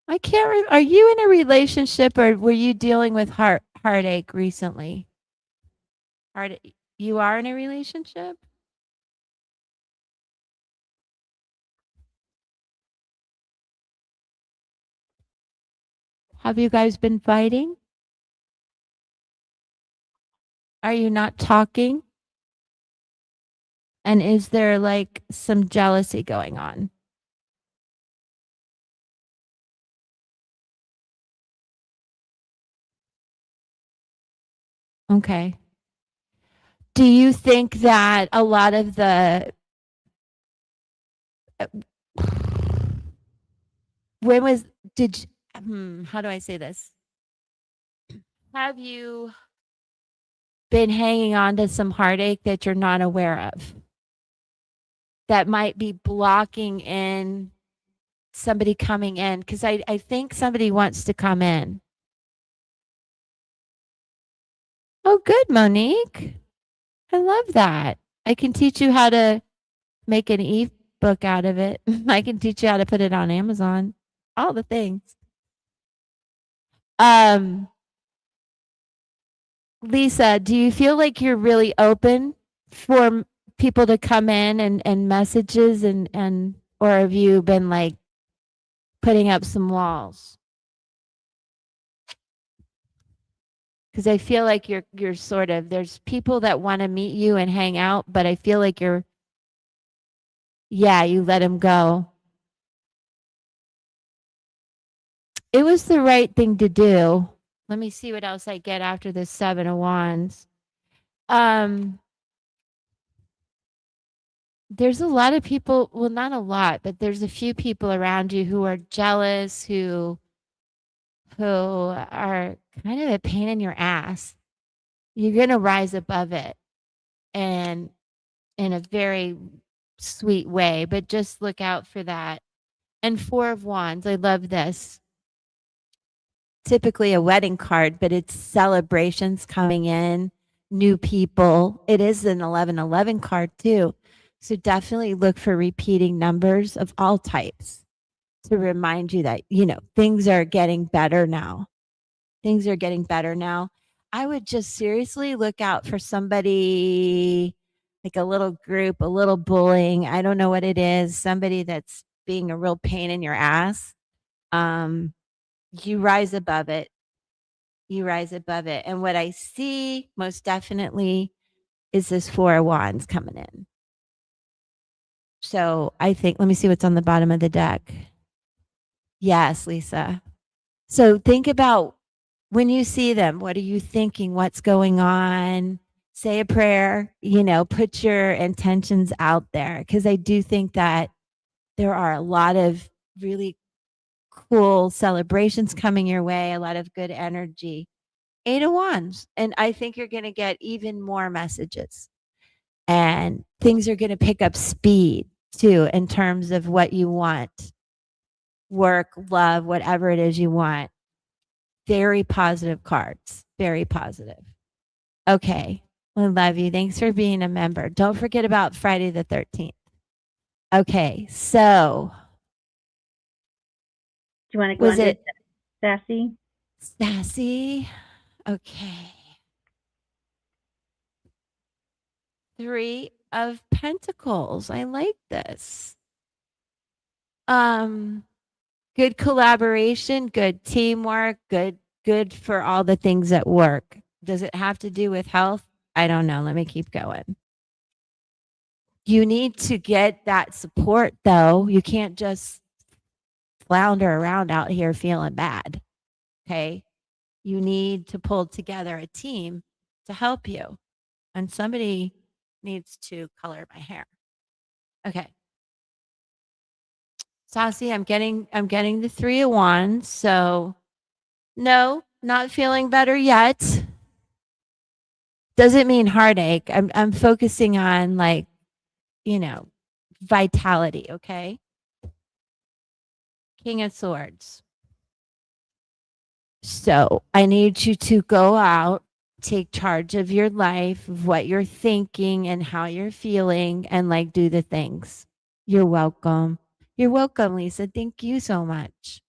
I can't are you in a relationship or were you dealing with heartache recently? You are in a relationship? Have you guys been fighting? Are you not talking? And is there like some jealousy going on? Okay. Do you think that a lot of the when was did how do I say this? Have you been hanging on to some heartache that you're not aware of? That might be blocking in somebody coming in because I think somebody wants to come in. Oh, good, Monique. I love that. I can teach you how to make an ebook out of it. I can teach you how to put it on Amazon. All the things. Lisa, do you feel like you're really open for people to come in and messages and or have you been like putting up some walls? Because I feel like you're sort of there's people that want to meet you and hang out, but I feel like you let them go. It was the right thing to do. Let me see what else I get after the 7 of Wands. Um, there's a lot of people, well, not a lot, but there's a few people around you who are jealous, who are kind of a pain in your ass. You're going to rise above it and in a very sweet way, but just look out for that. And 4 of Wands, I love this. Typically a wedding card, but it's celebrations coming in, new people. It is an 1111 card too. So definitely look for repeating numbers of all types to remind you that, things are getting better now. Things are getting better now. I would just seriously look out for somebody like a little group, a little bullying. I don't know what it is. Somebody that's being a real pain in your ass. You rise above it. You rise above it. And what I see most definitely is this 4 of Wands coming in. So I think, let me see what's on the bottom of the deck. Yes, Lisa. So think about when you see them, what are you thinking? What's going on? Say a prayer, put your intentions out there. Because I do think that there are a lot of really cool celebrations coming your way, a lot of good energy. 8 of Wands. And I think you're going to get even more messages. And things are going to pick up speed too in terms of what you want, work, love, whatever it is you want. Very positive cards. Very positive. Okay. I love you. Thanks for being a member. Don't forget about Friday the 13th. Okay. So,
Do you want to go
was
on to
it
Sassy?
Sassy? Okay. 3 of Pentacles. I like this. Good collaboration, good teamwork, good for all the things at work. Does it have to do with health? I don't know. Let me keep going. You need to get that support though. You can't just flounder around out here feeling bad. Okay? You need to pull together a team to help you. And somebody needs to color my hair. Okay. Sassy, I'm getting the 3 of Wands. So no, not feeling better yet. Doesn't mean heartache. I'm focusing on vitality, okay? King of Swords. So, I need you to go out, take charge of your life, of what you're thinking and how you're feeling and do the things. You're welcome. You're welcome, Lisa. Thank you so much.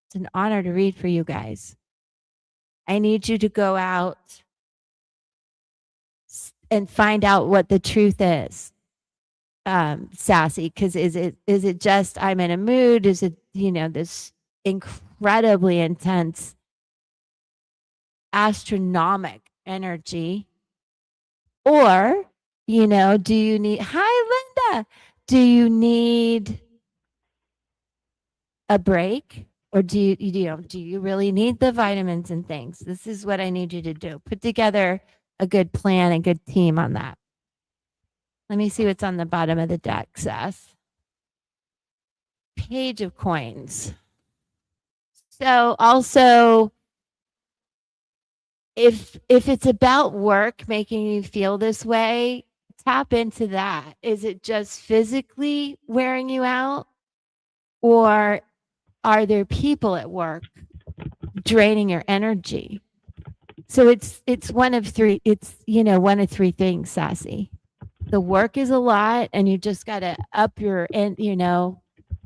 It's an honor to read for you guys. I need you to go out and find out what the truth is. Sassy, because is it just I'm in a mood? Is it this incredibly intense astronomic energy, or do you need, hi Linda, do you need a break, or do you really need the vitamins and things? This is what I need you to do. Put together a good plan, a good team on that. Let me see what's on the bottom of the deck, Seth. Page of Coins. So also, if it's about work making you feel this way, tap into that. Is it just physically wearing you out, or are there people at work draining your energy? So it's one of three. It's one of three things, Sassy. The work is a lot, and you just got to up your and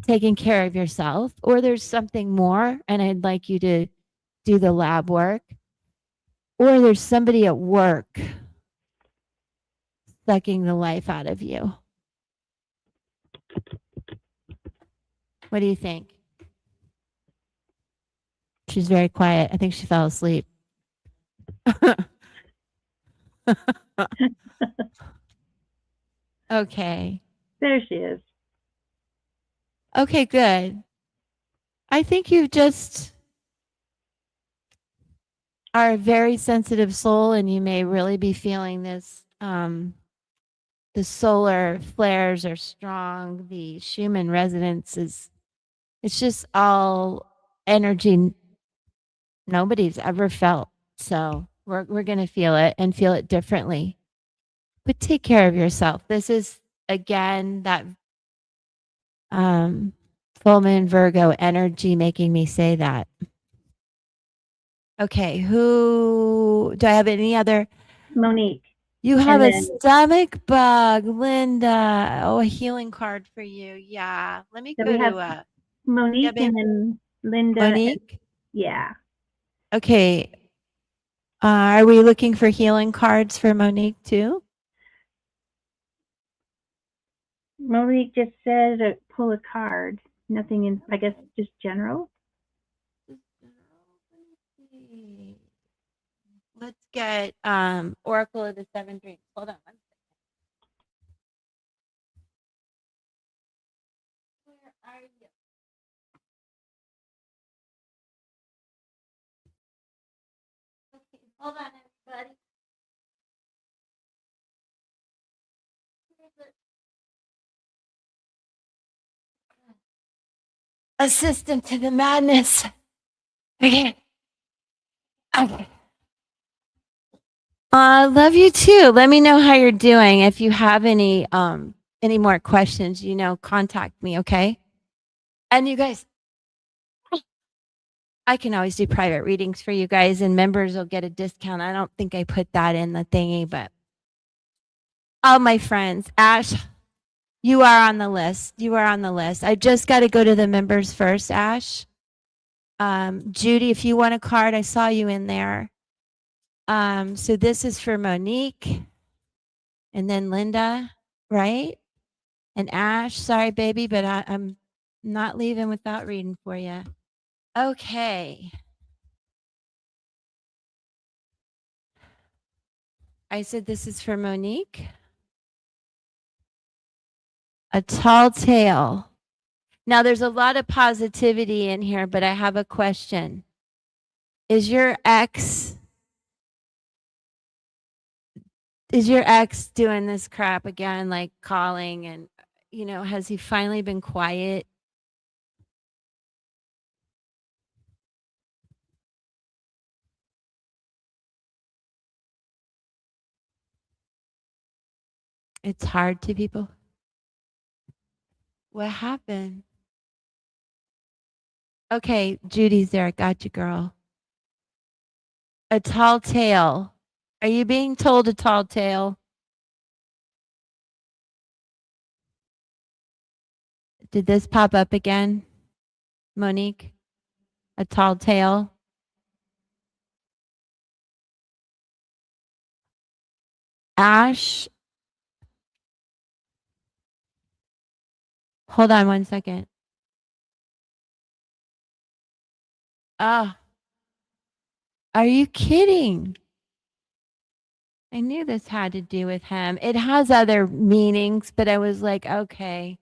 taking care of yourself, or there's something more, and I'd like you to do the lab work, or there's somebody at work sucking the life out of you. What do you think? She's very quiet. I think she fell asleep. Okay.
There she is.
Okay, good. I think you just are a very sensitive soul, and you may really be feeling this. The solar flares are strong. The Schumann resonance is, it's just all energy nobody's ever felt. So we're going to feel it and feel it differently. But take care of yourself. This is, again, that full moon Virgo energy making me say that. Okay, who do I have any other?
Monique.
You have
And
a
then
stomach bug, Linda. Oh, a healing card for you. Yeah. Let me
so
go
we have
to yeah,
Monique
babe.
and then Linda. And,
Monique.
yeah.
Okay. Are we looking for healing cards for Monique too?
Monique just said pull a card. Nothing in, I guess, just general.
Let's get Oracle of the Seven Dreams. Hold on one second. Where are you? Okay, hold on, everybody. Assistant to the madness. Okay. Okay. Love you too. Let me know how you're doing. If you have any more questions, contact me, okay? And you guys, I can always do private readings for you guys, and members will get a discount. I don't think I put that in the thingy, but all my friends, Ash, you are on the list. You are on the list. I just got to go to the members first, Ash. Judy, if you want a card, I saw you in there. So this is for Monique and then Linda, right? And Ash, sorry, baby, but I'm not leaving without reading for you. Okay. I said this is for Monique. A tall tale. Now, there's a lot of positivity in here, but I have a question. Is your ex doing this crap again, like calling and, has he finally been quiet? It's hard to people. What happened? Okay, Judy's there. I got you, girl. A tall tale. Are you being told a tall tale? Did this pop up again, Monique? A tall tale? Ash, hold on one second. Ah, are you kidding? I knew this had to do with him. It has other meanings, but I was like, okay.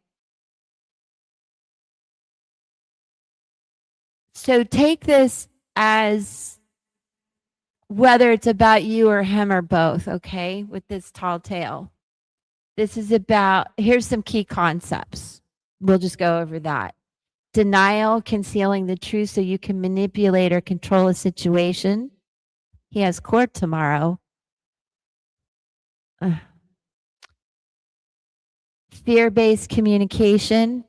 So take this as whether it's about you or him or both, okay, with this tall tale. This is about, here's some key concepts. We'll just go over that. Denial, concealing the truth so you can manipulate or control a situation. He has court tomorrow. Fear-based communication,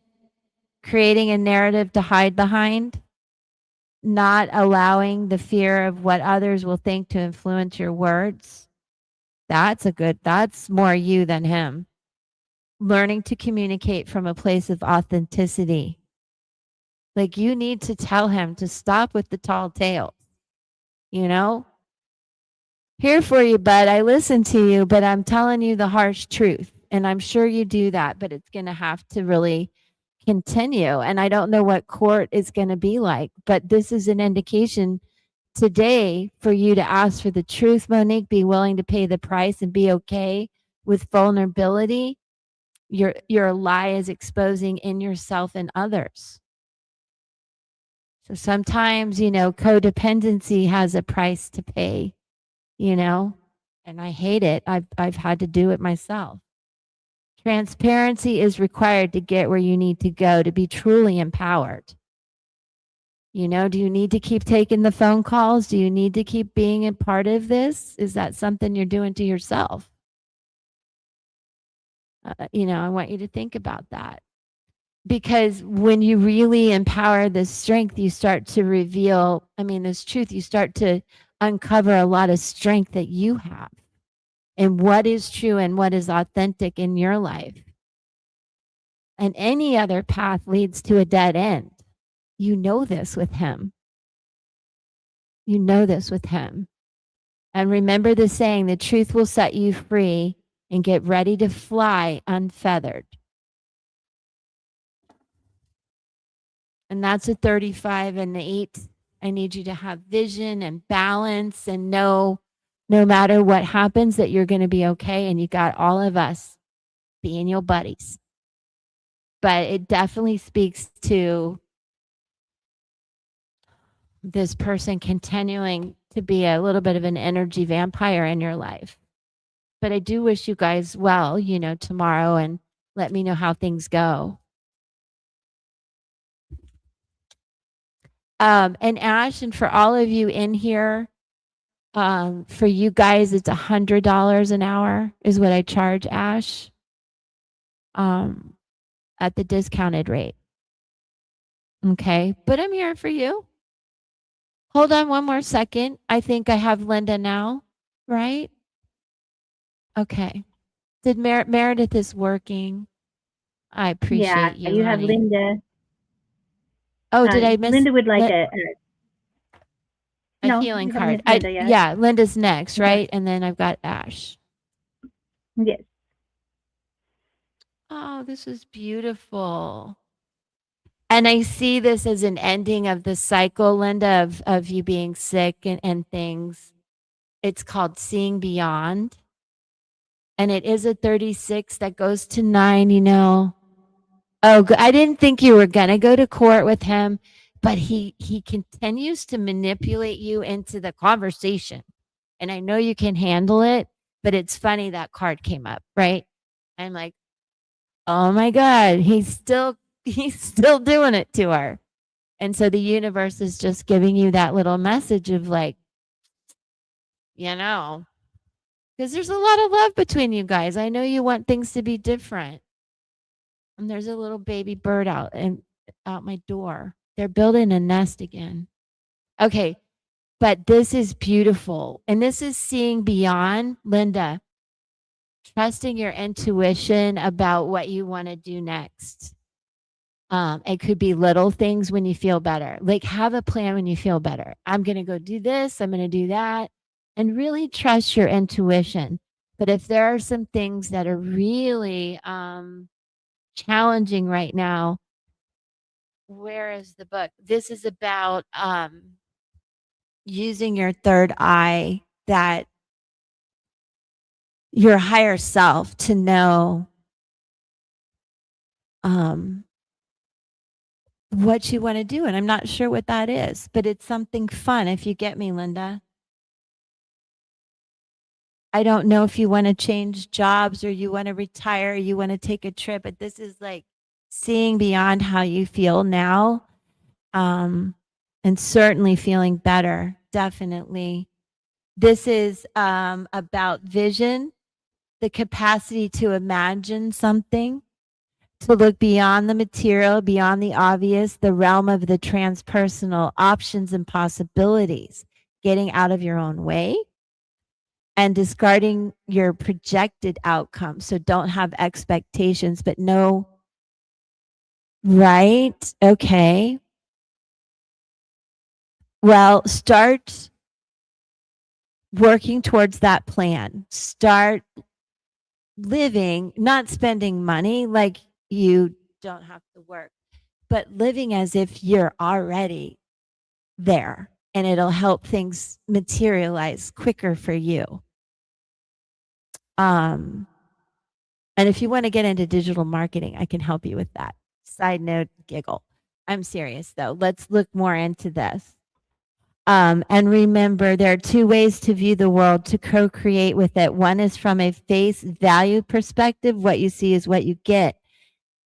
creating a narrative to hide behind, not allowing the fear of what others will think to influence your words. That's more you than him. Learning to communicate from a place of authenticity. Like you need to tell him to stop with the tall tales, you know? Here for you, bud. I listen to you, but I'm telling you the harsh truth. And I'm sure you do that, but it's going to have to really continue. And I don't know what court is going to be like, but this is an indication today for you to ask for the truth, Monique, be willing to pay the price and be okay with vulnerability. Your lie is exposing in yourself and others. So sometimes, codependency has a price to pay, and I hate it. I've had to do it myself. Transparency is required to get where you need to go to be truly empowered. Do you need to keep taking the phone calls? Do you need to keep being a part of this? Is that something you're doing to yourself? I want you to think about that. Because when you really empower this strength, you start to reveal, this truth, you start to uncover a lot of strength that you have and what is true and what is authentic in your life. And any other path leads to a dead end. You know this with him. You know this with him. And remember the saying, the truth will set you free, and get ready to fly unfeathered. And that's a 35 and the 8. I need you to have vision and balance and know no matter what happens that you're going to be okay. And you got all of us being your buddies. But it definitely speaks to this person continuing to be a little bit of an energy vampire in your life. But I do wish you guys well, tomorrow, and let me know how things go. And Ash, and for all of you in here, for you guys, it's $100 an hour is what I charge Ash, at the discounted rate. Okay, but I'm here for you. Hold on one more second. I think I have Linda now, right? Okay. Did Meredith is working? I appreciate you,
you have
honey.
Linda.
Oh, did I miss?
Linda would like
a
no,
healing
we haven't
card.
missed Linda yet.
Yeah, Linda's next, right?
Yes.
And then I've got Ash.
Yes.
Oh, this is beautiful. And I see this as an ending of the cycle, Linda, of you being sick and things. It's called Seeing Beyond. And it is a 36 that goes to 9, Oh, I didn't think you were going to go to court with him, but he continues to manipulate you into the conversation. And I know you can handle it, but it's funny that card came up, right? I'm like, oh my God, he's still doing it to her. And so the universe is just giving you that little message of like, because there's a lot of love between you guys. I know you want things to be different. And there's a little baby bird out my door. They're building a nest again. Okay, but this is beautiful. And this is seeing beyond, Linda, trusting your intuition about what you want to do next. It could be little things when you feel better. Like have a plan when you feel better. I'm going to go do this. I'm going to do that. And really trust your intuition. But if there are some things that are really challenging right now, where is the book? This is about using your third eye, that your higher self, to know what you want to do. And I'm not sure what that is, but it's something fun, if you get me, Linda. I don't know if you want to change jobs or you want to retire, you want to take a trip, but this is like seeing beyond how you feel now, and certainly feeling better. Definitely. This is about vision, the capacity to imagine something, to look beyond the material, beyond the obvious, the realm of the transpersonal, options and possibilities, getting out of your own way and discarding your projected outcome. So don't have expectations, but know, right? Okay. Well, start working towards that plan. Start living, not spending money like you don't have to work, but living as if you're already there, and it'll help things materialize quicker for you. And if you want to get into digital marketing, I can help you with that. Side note, giggle. I'm serious though. Let's look more into this. And remember, there are two ways to view the world to co create with it. One is from a face value perspective. What you see is what you get.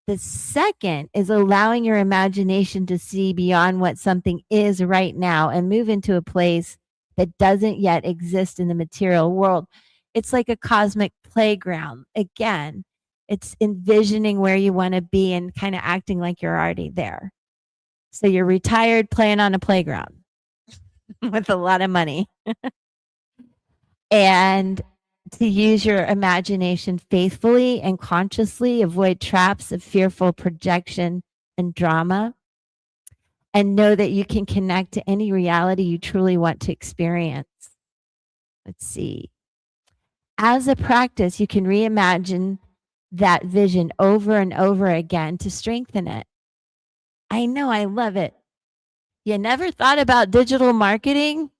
The second is allowing your imagination to see beyond what something is right now and move into a place that doesn't yet exist in the material world. It's like a cosmic playground. Again, it's envisioning where you want to be and kind of acting like you're already there. So you're retired playing on a playground with a lot of money. And to use your imagination faithfully and consciously, avoid traps of fearful projection and drama, and know that you can connect to any reality you truly want to experience. Let's see. As a practice, you can reimagine that vision over and over again to strengthen it. I know, I love it. You never thought about digital marketing?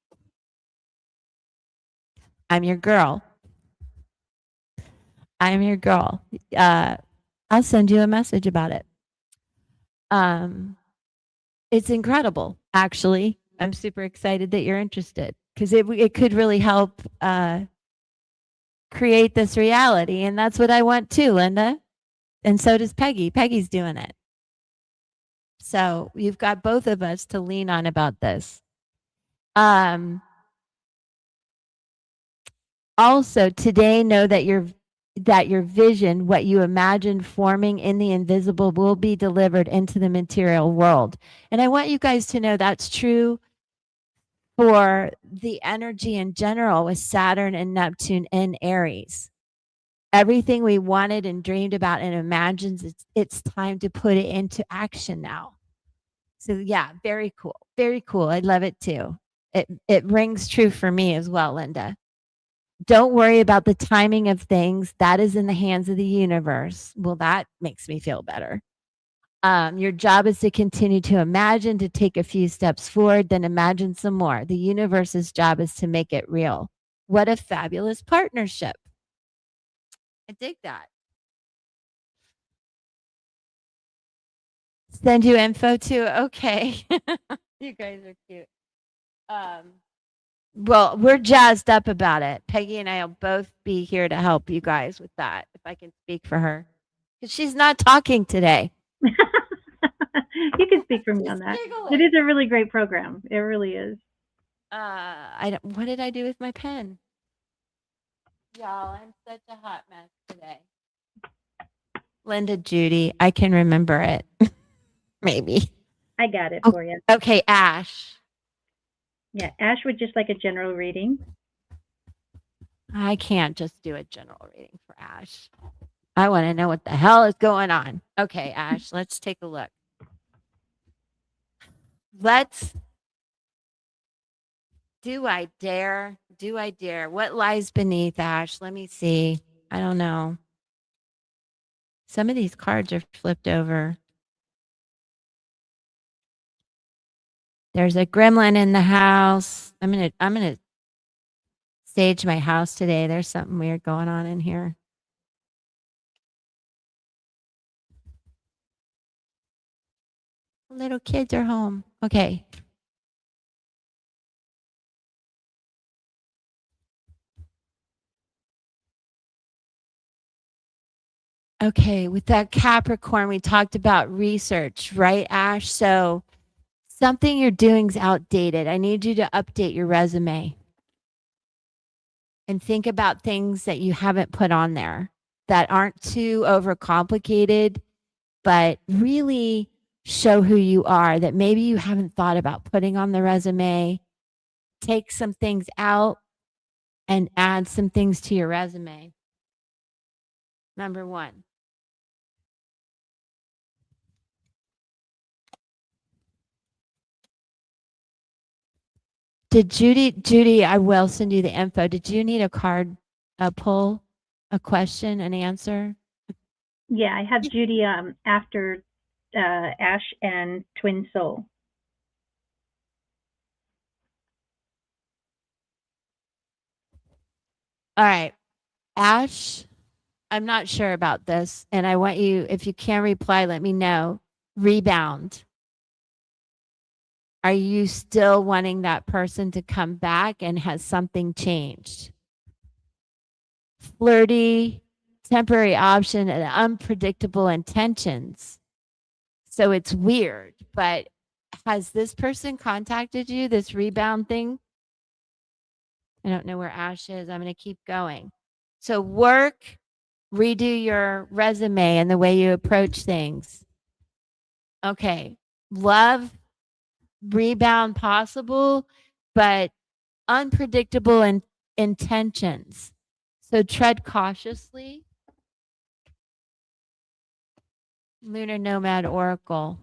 I'm your girl. I'm your girl. I'll send you a message about it. It's incredible, actually. I'm super excited that you're interested because it could really help create this reality. And that's what I want too, Linda. And so does Peggy. Peggy's doing it. So you've got both of us to lean on about this. Also, today, know that your vision, what you imagine forming in the invisible, will be delivered into the material world. And I want you guys to know that's true for the energy in general with Saturn and Neptune in Aries. Everything we wanted and dreamed about and imagined, it's time to put it into action now. So yeah, very cool. Very cool. I love it too. It rings true for me as well, Linda. Don't worry about the timing of things. That is in the hands of the universe. Well, that makes me feel better. Your job is to continue to imagine, to take a few steps forward, then imagine some more. The universe's job is to make it real. What a fabulous partnership. I dig that. Send you info too. Okay. You guys are cute. Well, we're jazzed up about it. Peggy and I will both be here to help you guys with that, if I can speak for her. Because she's not talking today.
You can speak for me on
She's
that.
giggling.
It is a really great program. It really is.
What did I do with my pen? Y'all, I'm such a hot mess today. Linda Judy, I can remember it. Maybe.
I got it for you.
Okay, Ash.
Yeah, Ash would just like a general reading.
I can't just do a general reading for Ash. I want to know what the hell is going on. Okay, Ash, let's take a look. Do I dare? Do I dare? What lies beneath, Ash? Let me see. I don't know. Some of these cards are flipped over. There's a gremlin in the house. I'm gonna stage my house today. There's something weird going on in here. Little kids are home. Okay. Okay, with that Capricorn, we talked about research, right, Ash? So something you're doing is outdated. I need you to update your resume and think about things that you haven't put on there that aren't too overcomplicated, but really show who you are that maybe you haven't thought about putting on the resume. Take some things out and add some things to your resume. Number one. Did Judy, I will send you the info. Did you need a card pull, a question, an answer?
Yeah, I have Judy after Ash and Twin Soul.
All right. Ash, I'm not sure about this. And I want you, if you can reply, let me know. Rebound. Are you still wanting that person to come back, and has something changed? Flirty, temporary option, and unpredictable intentions. So it's weird, but has this person contacted you, this rebound thing? I don't know where Ash is. I'm going to keep going. So work, redo your resume and the way you approach things. Okay. Love, rebound possible, but unpredictable intentions. So tread cautiously. Lunar Nomad Oracle.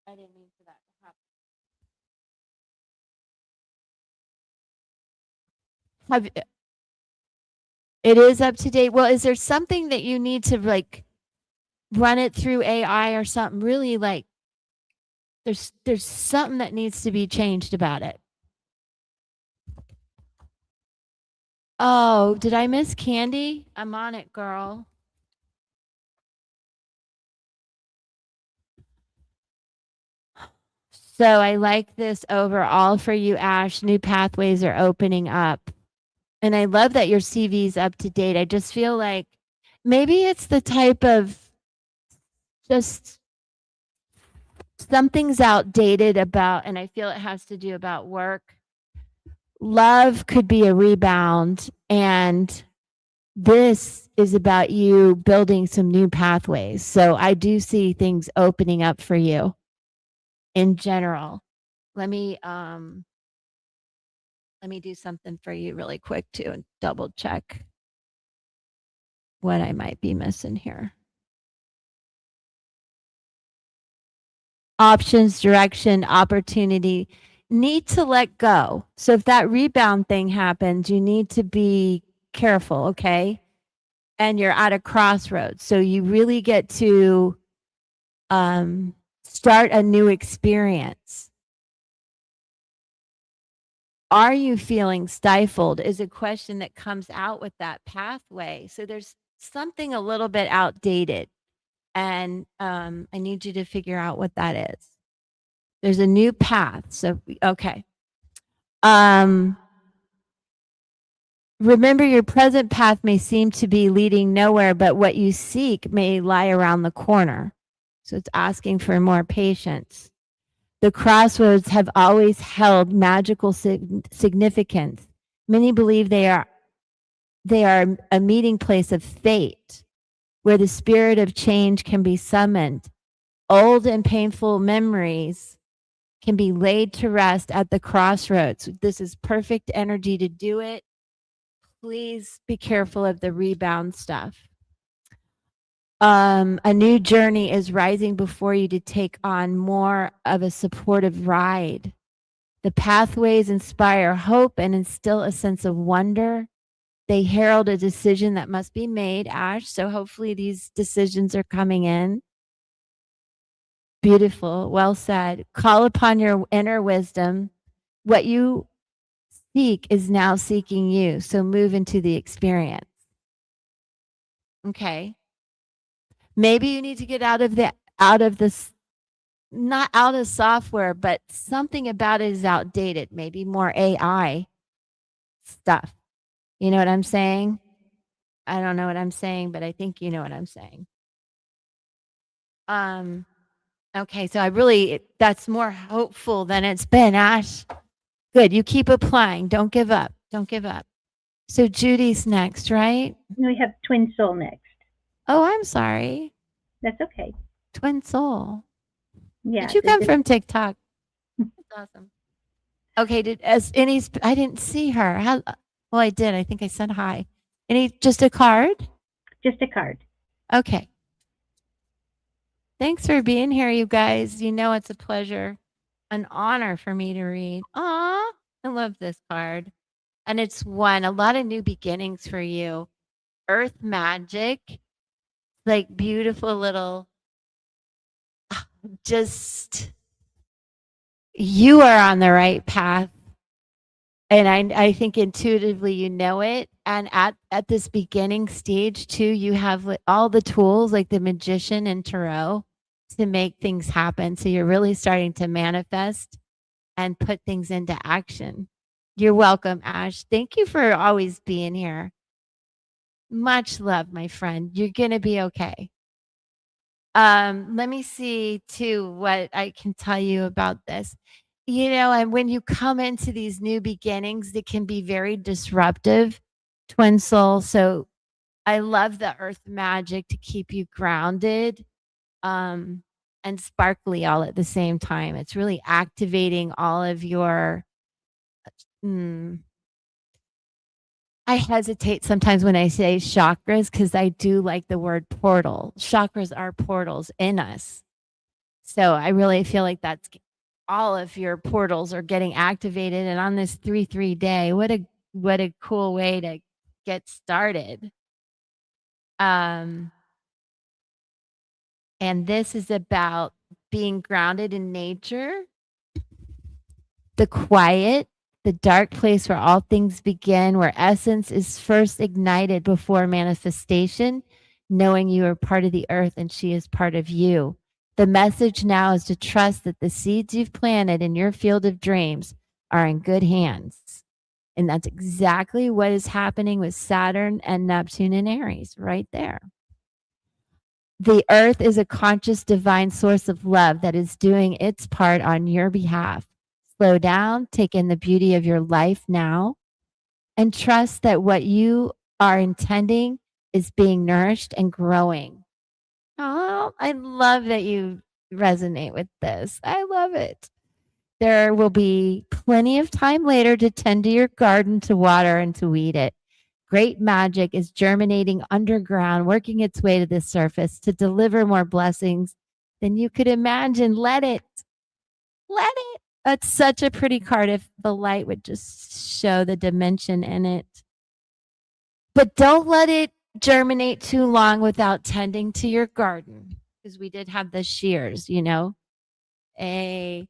I didn't mean for that to happen. It is up to date. Well, is there something that you need to like run it through AI or something? Really, like there's something that needs to be changed about it. Oh, did I miss Candy? I'm on it, girl. So I like this overall for you, Ash. New pathways are opening up. And I love that your CV is up to date. I just feel like maybe it's the type of just something's outdated about, and I feel it has to do about work. Love could be a rebound, and this is about you building some new pathways. So I do see things opening up for you in general. Let me do something for you really quick too and double check what I might be missing here. Options, direction, opportunity. Need to let go. So if that rebound thing happens, you need to be careful, okay? And you're at a crossroads. So you really get to start a new experience. Are you feeling stifled is a question that comes out with that pathway. So there's something a little bit outdated, and I need you to figure out what that is. There's a new path. So, okay. Remember, your present path may seem to be leading nowhere, but what you seek may lie around the corner. So it's asking for more patience. The crossroads have always held magical significance. Many believe they are a meeting place of fate, where the spirit of change can be summoned. Old and painful memories can be laid to rest at the crossroads. This is perfect energy to do it. Please be careful of the rebound stuff. A new journey is rising before you to take on more of a supportive ride. The pathways inspire hope and instill a sense of wonder. They herald a decision that must be made, Ash. So hopefully these decisions are coming in. Beautiful. Well said. Call upon your inner wisdom. What you seek is now seeking you. So move into the experience. Okay. Maybe you need to get out of this, not out of software, but something about it is outdated. Maybe more AI stuff. You know what I'm saying? I don't know what I'm saying, but I think you know what I'm saying. Okay, so that's more hopeful than it's been, Ash. Good. You keep applying. Don't give up. Don't give up. So Judy's next, right?
We have Twin Soul next.
Oh, I'm sorry.
That's okay.
Twin Soul.
Yeah.
Did you come from TikTok? That's awesome. Okay. I didn't see her. Well, I did. I think I said hi. Just a card?
Just a card.
Okay. Thanks for being here, you guys. You know it's a pleasure, an honor for me to read. Aw, I love this card. And it's a lot of new beginnings for you. Earth magic, like beautiful little, just, you are on the right path. And I think intuitively you know it. And at this beginning stage too, you have all the tools like the magician and tarot. to make things happen. So you're really starting to manifest and put things into action. You're welcome, Ash. Thank you for always being here. Much love, my friend. You're going to be okay. Let me see too what I can tell you about this. And when you come into these new beginnings, they can be very disruptive, twin soul. So I love the earth magic to keep you grounded um, and sparkly all at the same time. It's really activating all of your. Mm, I hesitate sometimes when I say chakras because I do like the word portal. Chakras are portals in us. So I really feel like that's all of your portals are getting activated. And on this 3-3 day, what a cool way to get started. And this is about being grounded in nature, the quiet, the dark place where all things begin, where essence is first ignited before manifestation, knowing you are part of the earth and she is part of you. The message now is to trust that the seeds you've planted in your field of dreams are in good hands. And that's exactly what is happening with Saturn and Neptune and Aries right there. The earth is a conscious divine source of love that is doing its part on your behalf. Slow down, take in the beauty of your life now, and trust that what you are intending is being nourished and growing. Oh, I love that you resonate with this. I love it. There will be plenty of time later to tend to your garden, to water, and to weed it. Great magic is germinating underground, working its way to the surface to deliver more blessings than you could imagine. Let it. Let it. That's such a pretty card if the light would just show the dimension in it. But don't let it germinate too long without tending to your garden because we did have the shears. I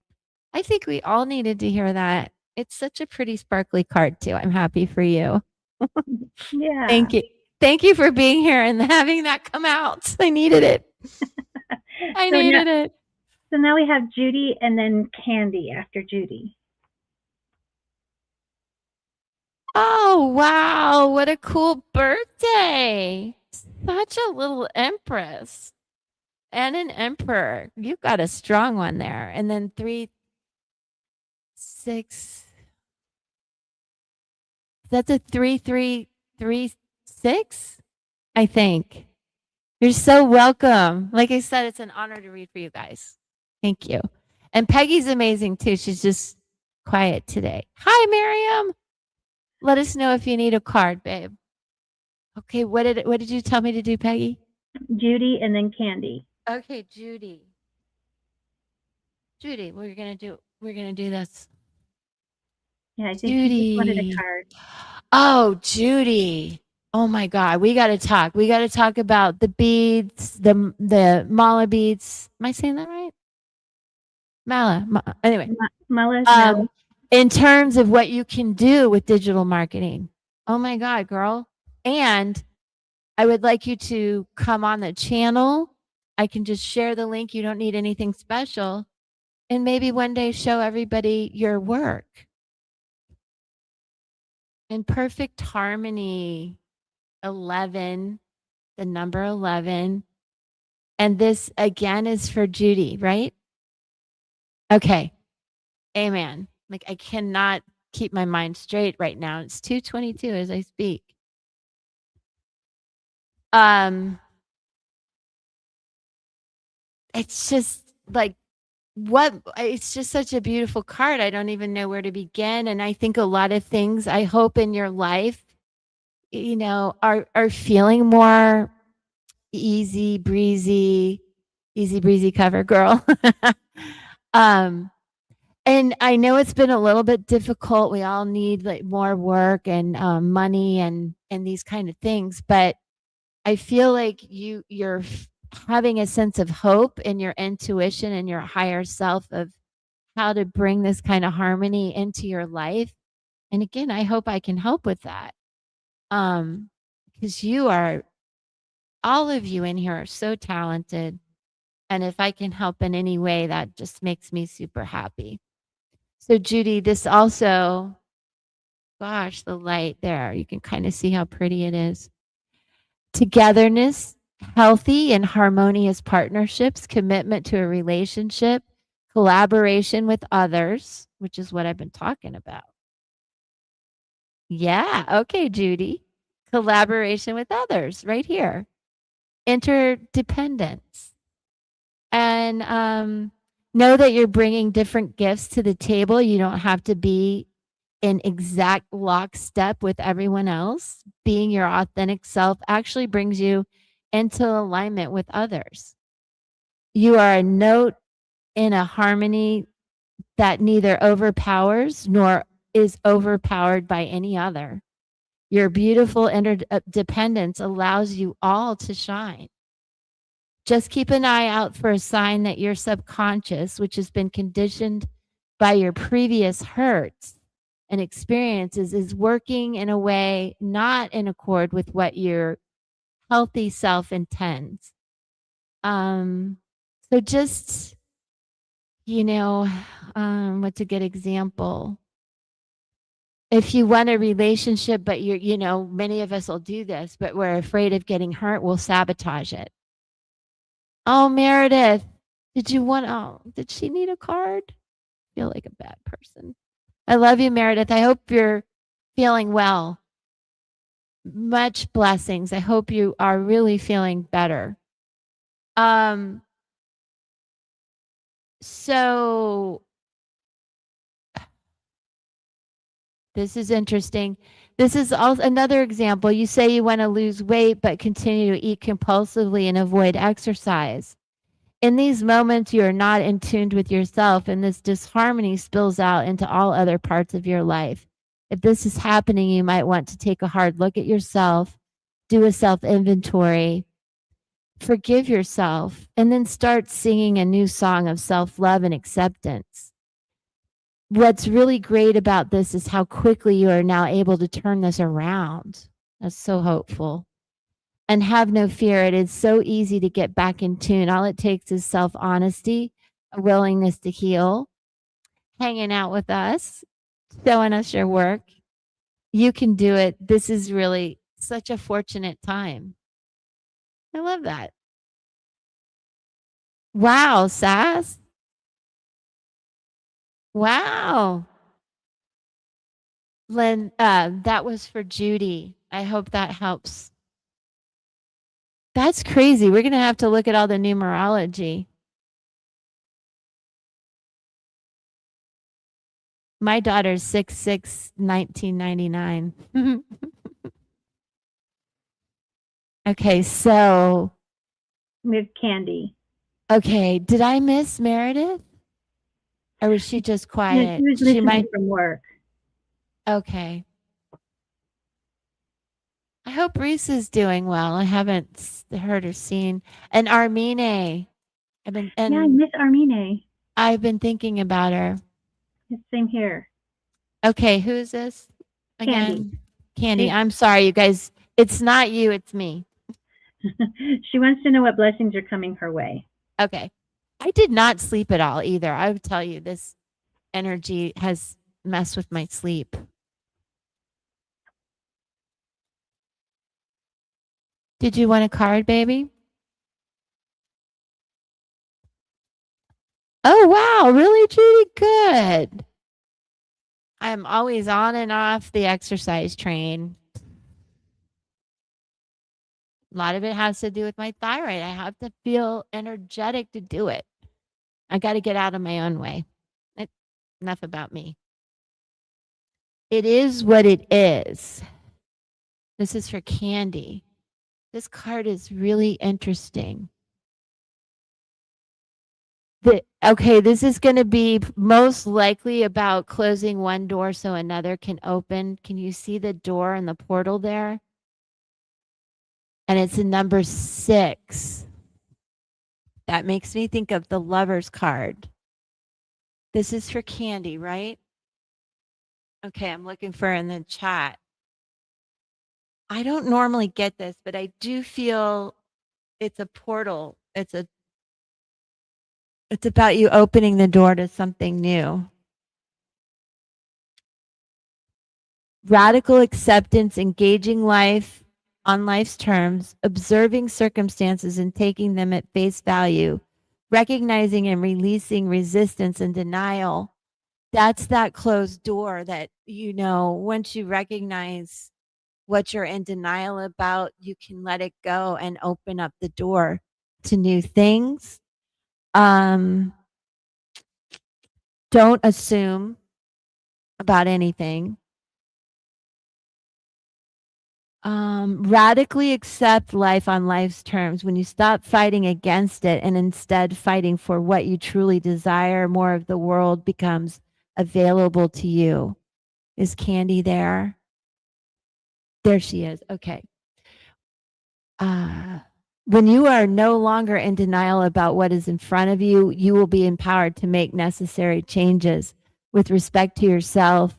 think we all needed to hear that. It's such a pretty sparkly card too. I'm happy for you.
Yeah.
Thank you. Thank you for being here and having that come out. I needed it. I needed it.
So now we have Judy and then Candy after Judy.
Oh, wow. What a cool birthday. Such a little empress and an emperor. You've got a strong one there. And then 3, 6. That's a 3-3-3-6, I think. You're so welcome. Like I said, it's an honor to read for you guys. Thank you. And Peggy's amazing too. She's just quiet today. Hi, Miriam. Let us know if you need a card, babe. Okay, what did you tell me to do, Peggy?
Judy and then Candy.
Okay, Judy. Judy, we're gonna do this.
Yeah, I think she just wanted a card.
Oh, Judy. Oh my God, we got to talk. We got to talk about the beads, the mala beads. Am I saying that right? Anyway,
Mala.
in terms of what you can do with digital marketing. Oh my God, girl. And I would like you to come on the channel. I can just share the link. You don't need anything special. And maybe one day show everybody your work. In perfect harmony, 11, the number 11. And this again is for Judy, right? Okay. Amen. Like I cannot keep my mind straight right now. It's 2:22 as I speak. It's just like it's just such a beautiful card. I don't even know where to begin. And I think a lot of things I hope in your life, are feeling more easy breezy cover girl. And I know it's been a little bit difficult. We all need like more work and money and these kind of things, but I feel like you're having a sense of hope in your intuition and your higher self of how to bring this kind of harmony into your life. And again, I hope I can help with that. Because all of you in here are so talented. And if I can help in any way, that just makes me super happy. So, Judy, this also, gosh, the light there, you can kind of see how pretty it is. Togetherness, healthy and harmonious partnerships, commitment to a relationship, collaboration with others, which is what I've been talking about. Yeah. Okay, Judy. Collaboration with others right here. Interdependence. And know that you're bringing different gifts to the table. You don't have to be in exact lockstep with everyone else. Being your authentic self actually brings you into alignment with others. You are a note in a harmony that neither overpowers nor is overpowered by any other. Your beautiful interdependence allows you all to shine. Just keep an eye out for a sign that your subconscious, which has been conditioned by your previous hurts and experiences, is working in a way not in accord with what your healthy self intends. So just, you know, what's a good example? If you want a relationship, but many of us will do this, but we're afraid of getting hurt, we'll sabotage it. Oh, Meredith, did she need a card? I feel like a bad person. I love you, Meredith. I hope you're feeling well. Much blessings. I hope you are really feeling better. So this is interesting. This is also another example. You say you want to lose weight, but continue to eat compulsively and avoid exercise. In these moments, you are not in tune with yourself, and this disharmony spills out into all other parts of your life. If this is happening, you might want to take a hard look at yourself, do a self inventory, forgive yourself, and then start singing a new song of self love and acceptance. What's really great about this is how quickly you are now able to turn this around. That's so hopeful. And have no fear. It is so easy to get back in tune. All it takes is self honesty, a willingness to heal, hanging out with us, showing us your work. You can do it. This is really such a fortunate time. I love that. Wow, Sass. Wow. Lynn, that was for Judy. I hope that helps. That's crazy. We're going to have to look at all the numerology. My daughter's 6/6/1999. Okay, so
With Candy.
okay, did I miss Meredith? Or was she just
No,
quiet?
she was
She
listening
might
from work.
Okay. I hope Reese is doing well. I haven't heard or seen. And Armine.
Yeah, I miss Armine.
I've been thinking about her.
Same here.
Okay, who is this
Candy.
again? Candy. I'm sorry, you guys. It's not you, it's me.
She wants to know what blessings are coming her way.
Okay. I did not sleep at all either. I would tell you this energy has messed with my sleep. Did you want a card, baby? Oh, wow. Really, Judy? Good. I'm always on and off the exercise train. A lot of it has to do with my thyroid. I have to feel energetic to do it. I got to get out of my own way. Enough about me. It is what it is. This is for Candy. This card is really interesting. Okay, this is going to be most likely about closing one door so another can open. Can you see the door and the portal there? And it's a number 6. That makes me think of the Lover's card. This is for Candy, right? Okay, I'm looking for in the chat. I don't normally get this, but I do feel it's a portal. It's a It's about you opening the door to something new. Radical acceptance, engaging life on life's terms, observing circumstances and taking them at face value, recognizing and releasing resistance and denial. That's that closed door that, once you recognize what you're in denial about, you can let it go and open up the door to new things. Don't assume about anything. Radically accept life on life's terms. When you stop fighting against it and instead fighting for what you truly desire, more of the world becomes available to you. Is Candy there? There she is. Okay. When you are no longer in denial about what is in front of you, you will be empowered to make necessary changes with respect to yourself,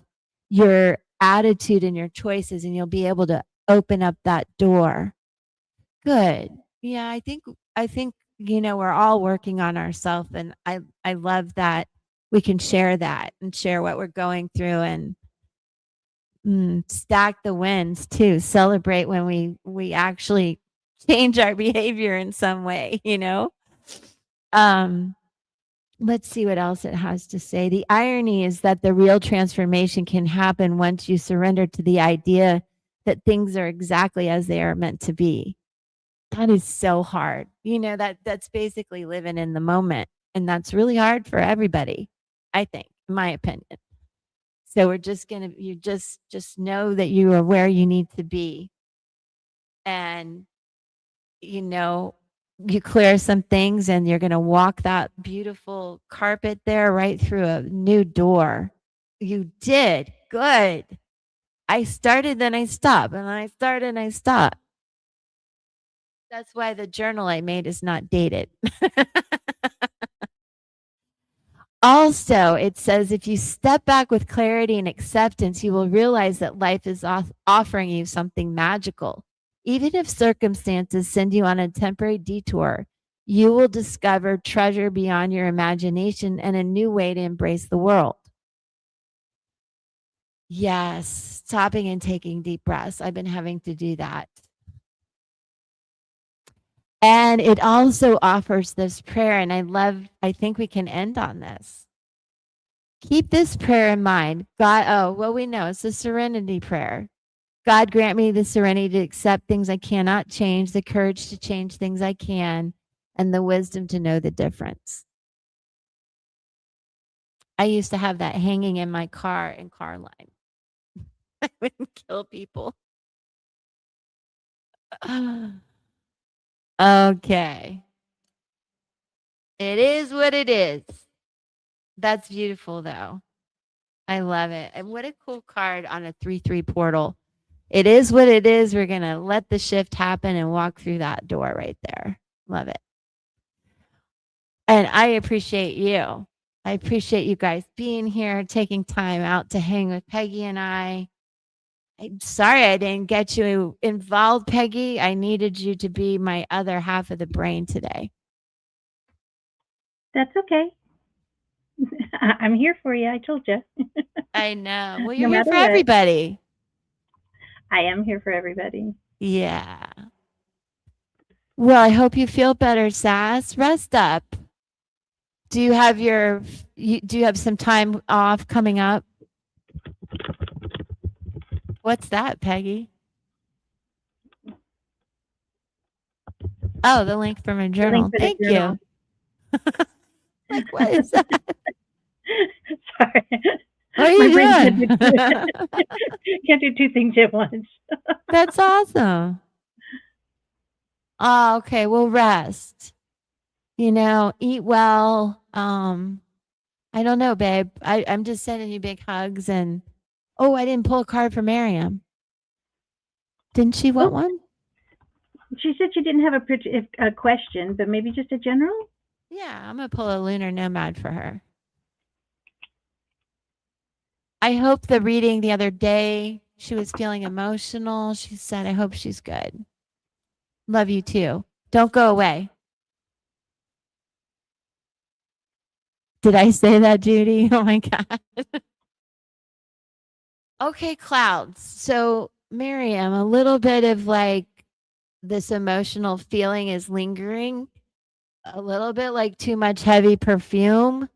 your attitude, and your choices, and you'll be able to open up that door. Good. Yeah, I think we're all working on ourselves, and I love that we can share that and share what we're going through and stack the wins too. Celebrate when we actually change our behavior in some way. Um, let's see what else it has to say. The irony is that the real transformation can happen once you surrender to the idea that things are exactly as they are meant to be. That is so hard. That's basically living in the moment, and that's really hard for everybody, I think, in my opinion. So we're just going to you just know that you are where you need to be, and you clear some things and you're going to walk that beautiful carpet there right through a new door. You did. Good. I started, then I stopped, and then I started and I stopped. That's why the journal I made is not dated. Also, it says if you step back with clarity and acceptance, you will realize that life is offering you something magical. Even if circumstances send you on a temporary detour, you will discover treasure beyond your imagination and a new way to embrace the world. Yes, stopping and taking deep breaths. I've been having to do that. And it also offers this prayer, and I think we can end on this. Keep this prayer in mind. We know it's the serenity prayer. God grant me the serenity to accept things I cannot change, the courage to change things I can, and the wisdom to know the difference. I used to have that hanging in my car in car line. I wouldn't kill people. Okay. It is what it is. That's beautiful, though. I love it. And what a cool card on a 3/3 portal. It is what it is. We're going to let the shift happen and walk through that door right there. Love it. And I appreciate you. I appreciate you guys being here, taking time out to hang with Peggy and I. I'm sorry I didn't get you involved, Peggy. I needed you to be my other half of the brain today.
That's okay. I'm here for you. I told you.
I know. Well,
No
you're here
matter
for
what.
everybody.
I am here for everybody.
Yeah. Well, I hope you feel better, Sass. Rest up. Do you have some time off coming up? What's that, Peggy? Oh, the link from a
The link
journal.
for the
Thank
journal.
you. Like, what is that?
Sorry.
What are
My
you
brain
doing?
can't do two things at once.
That's awesome. Oh, okay. Well, rest. Eat well. I don't know, babe. I'm just sending you big hugs, and I didn't pull a card for Miriam. Didn't she want one?
She said she didn't have a question, but maybe just a general.
Yeah, I'm gonna pull a lunar nomad for her. I hope the reading the other day, she was feeling emotional. She said, I hope she's good. Love you too. Don't go away. Did I say that, Judy? Oh my God. Okay, clouds. So, Miriam, a little bit of like this emotional feeling is lingering, a little bit like too much heavy perfume,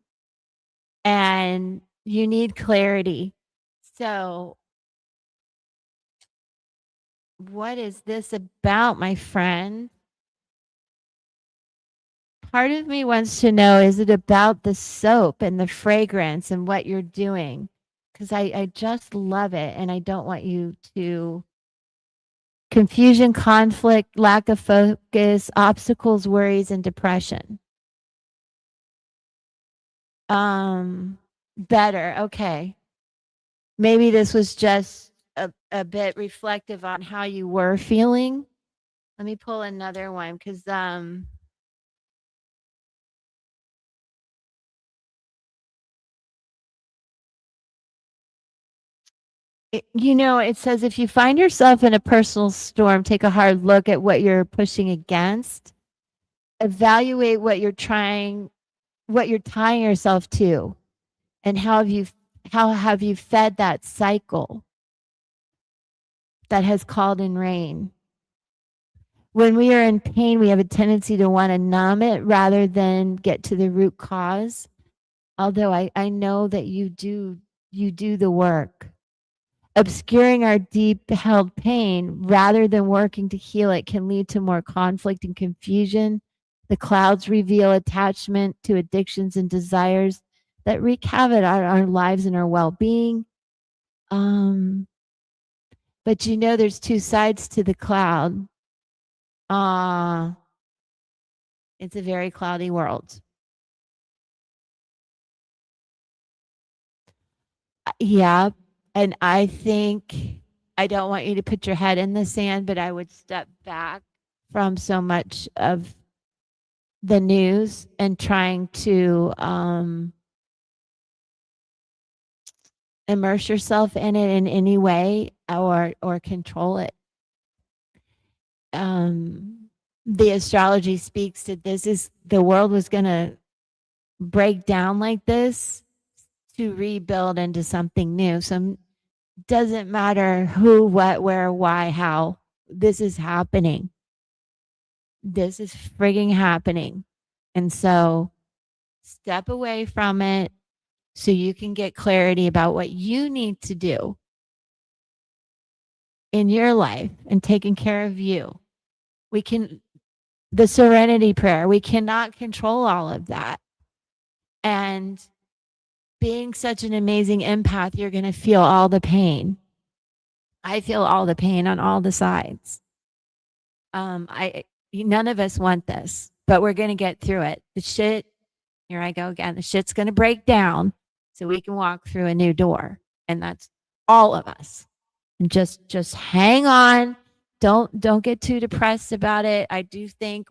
and you need clarity. So, what is this about, my friend? Part of me wants to know, is it about the soap and the fragrance and what you're doing? Because I just love it and I don't want you to confusion, conflict, lack of focus, obstacles, worries, and depression. Better. Okay. Maybe this was just a bit reflective on how you were feeling. Let me pull another one because it says if you find yourself in a personal storm, take a hard look at what you're pushing against. Evaluate what you're tying yourself to, and how have you fed that cycle that has called in rain. When we are in pain, we have a tendency to want to numb it rather than get to the root cause. Although I know that you do the work. Obscuring our deep held pain rather than working to heal it can lead to more conflict and confusion. The clouds reveal attachment to addictions and desires that wreak havoc on our lives and our well-being. But there's two sides to the cloud. It's a very cloudy world. Yeah. And I think I don't want you to put your head in the sand, but I would step back from so much of the news and trying to immerse yourself in it in any way or control it. The astrology speaks to the world was going to break down like this to rebuild into something new. So doesn't matter who, what, where, why, how. This is happening. This is frigging happening. And so step away from it so you can get clarity about what you need to do in your life and taking care of you. The serenity prayer, we cannot control all of that. And being such an amazing empath, you're going to feel all the pain. I feel all the pain on all the sides. None of us want this, but we're going to get through it. Here I go again. The shit's going to break down so we can walk through a new door. And that's all of us. And just hang on. Don't get too depressed about it. I do think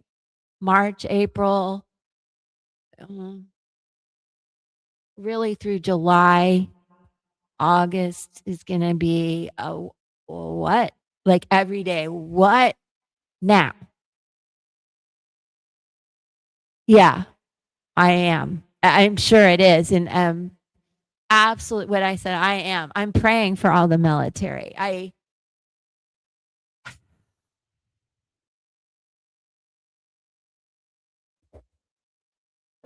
March, April, really through July, August is going to be a what? Like every day. What now? Yeah, I am. I'm sure it is. And absolutely what I said, I am. I'm praying for all the military.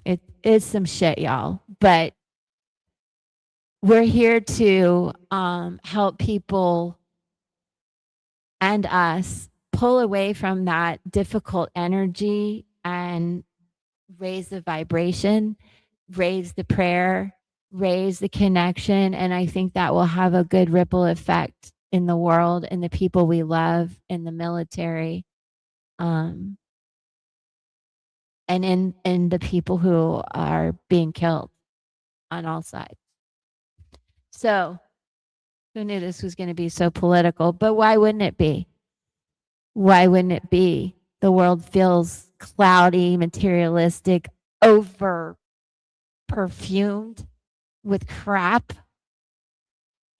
It is some shit, y'all. But we're here to help people and us pull away from that difficult energy and raise the vibration, raise the prayer, raise the connection. And I think that will have a good ripple effect in the world and the people we love in the military. And in the people who are being killed on all sides. So who knew this was going to be so political? But why wouldn't it be? Why wouldn't it be? The world feels cloudy, materialistic, over perfumed with crap.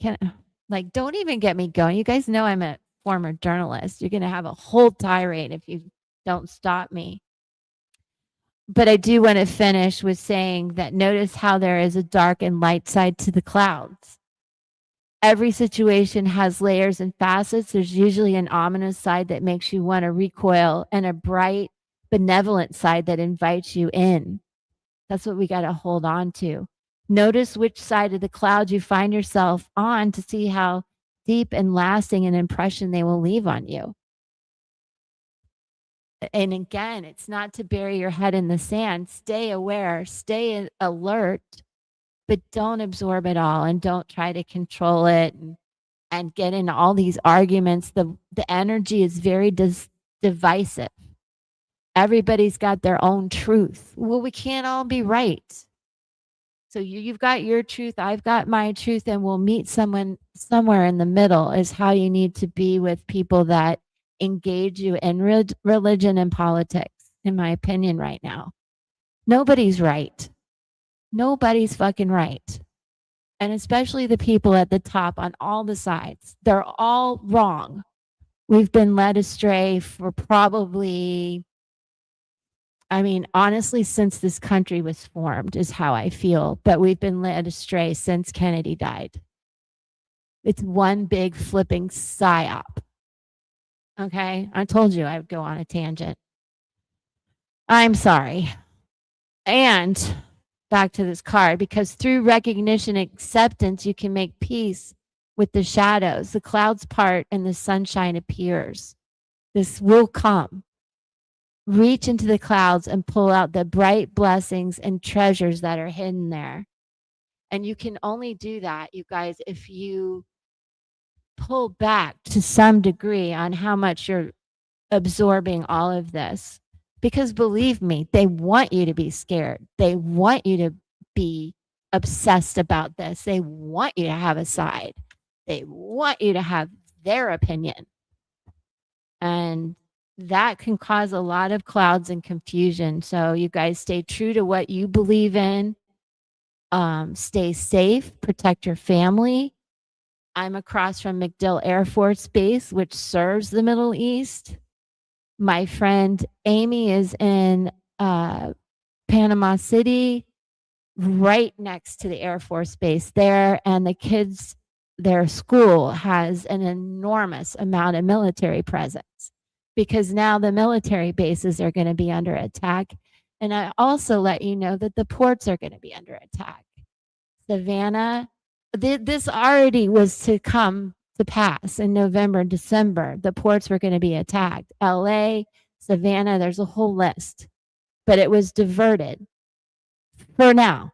Don't even get me going. You guys know I'm a former journalist. You're going to have a whole tirade if you don't stop me. But I do want to finish with saying that notice how there is a dark and light side to the clouds. Every situation has layers and facets. There's usually an ominous side that makes you want to recoil and a bright, benevolent side that invites you in. That's what we got to hold on to. Notice which side of the cloud you find yourself on to see how deep and lasting an impression they will leave on you. And again, it's not to bury your head in the sand. Stay aware, stay alert, but don't absorb it all and don't try to control it and get into all these arguments. The energy is very divisive. Everybody's got their own truth. Well, we can't all be right. So you've got your truth, I've got my truth, and we'll meet someone somewhere in the middle is how you need to be with people that engage you in religion and politics, in my opinion, right now. Nobody's right. Nobody's fucking right. And especially the people at the top on all the sides. They're all wrong. We've been led astray for probably, I mean, honestly, since this country was formed is how I feel. But we've been led astray since Kennedy died. It's one big flipping psyop. Okay? I told you I would go on a tangent. I'm sorry. And back to this card, because through recognition and acceptance, you can make peace with the shadows. The clouds part and the sunshine appears. This will come. Reach into the clouds and pull out the bright blessings and treasures that are hidden there. And you can only do that, you guys, if you pull back to some degree on how much you're absorbing all of this. Because believe me, they want you to be scared. They want you to be obsessed about this. They want you to have a side. They want you to have their opinion. And that can cause a lot of clouds and confusion. So you guys stay true to what you believe in. Stay safe, protect your family. I'm across from MacDill Air Force Base, which serves the Middle East. My friend Amy is in Panama City, right next to the Air Force Base there. And the kids, their school has an enormous amount of military presence because now the military bases are going to be under attack. And I also let you know that the ports are going to be under attack. Savannah, this already was to come to pass in November, December. The ports were going to be attacked. LA, Savannah, there's a whole list. But it was diverted for now.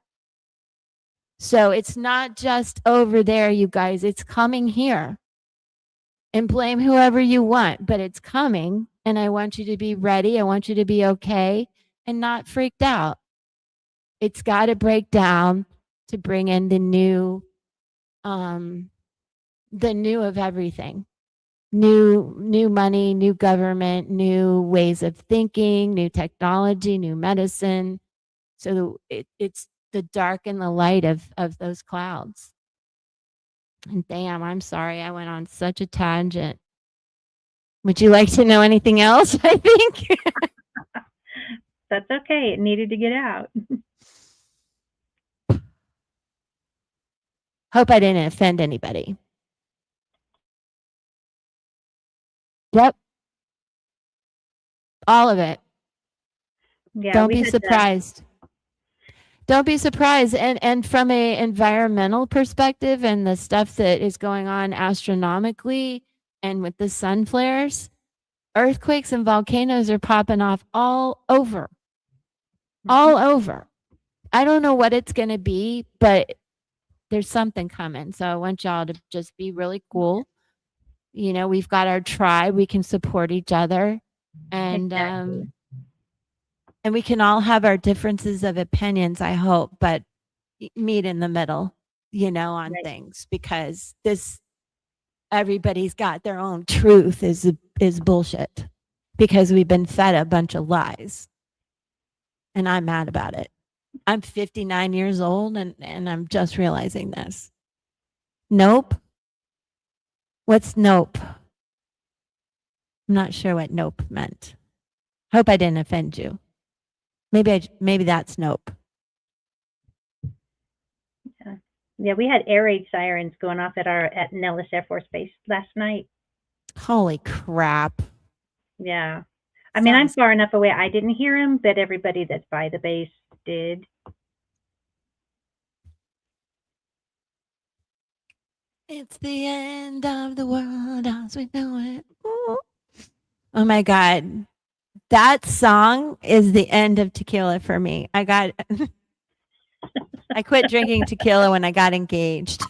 So it's not just over there, you guys. It's coming here. And blame whoever you want, but it's coming. And I want you to be ready. I want you to be okay and not freaked out. It's got to break down to bring in the new of everything. New money, new government, new ways of thinking, new technology, new medicine. So it's the dark and the light of those clouds. And damn, I'm sorry I went on such a tangent. Would you like to know anything else? I think.
That's okay. It needed to get out.
Hope I didn't offend anybody. Yep. All of it.
Yeah,
Don't be surprised. Don't be surprised. And from a environmental perspective and the stuff that is going on astronomically and with the sun flares, earthquakes and volcanoes are popping off all over. All over. I don't know what it's going to be, but there's something coming. So I want y'all to just be really cool. You know, we've got our tribe. We can support each other. And
Exactly.
And we can all have our differences of opinions, I hope, but meet in the middle, you know, on
Right.
things, because this everybody's got their own truth is bullshit, because we've been fed a bunch of lies. And I'm mad about it. I'm 59 years old and I'm just realizing this. Nope. What's nope? I'm not sure what nope meant. Hope I didn't offend you. Maybe that's nope.
Yeah, we had air raid sirens going off at Nellis Air Force Base last night.
Holy crap.
Yeah. I mean, I'm
Sounds
far enough away. I didn't hear them, but everybody that's by the base did.
It's the end of the world as we know it. Ooh. Oh my God. That song is the end of tequila for me. I quit drinking tequila when I got engaged.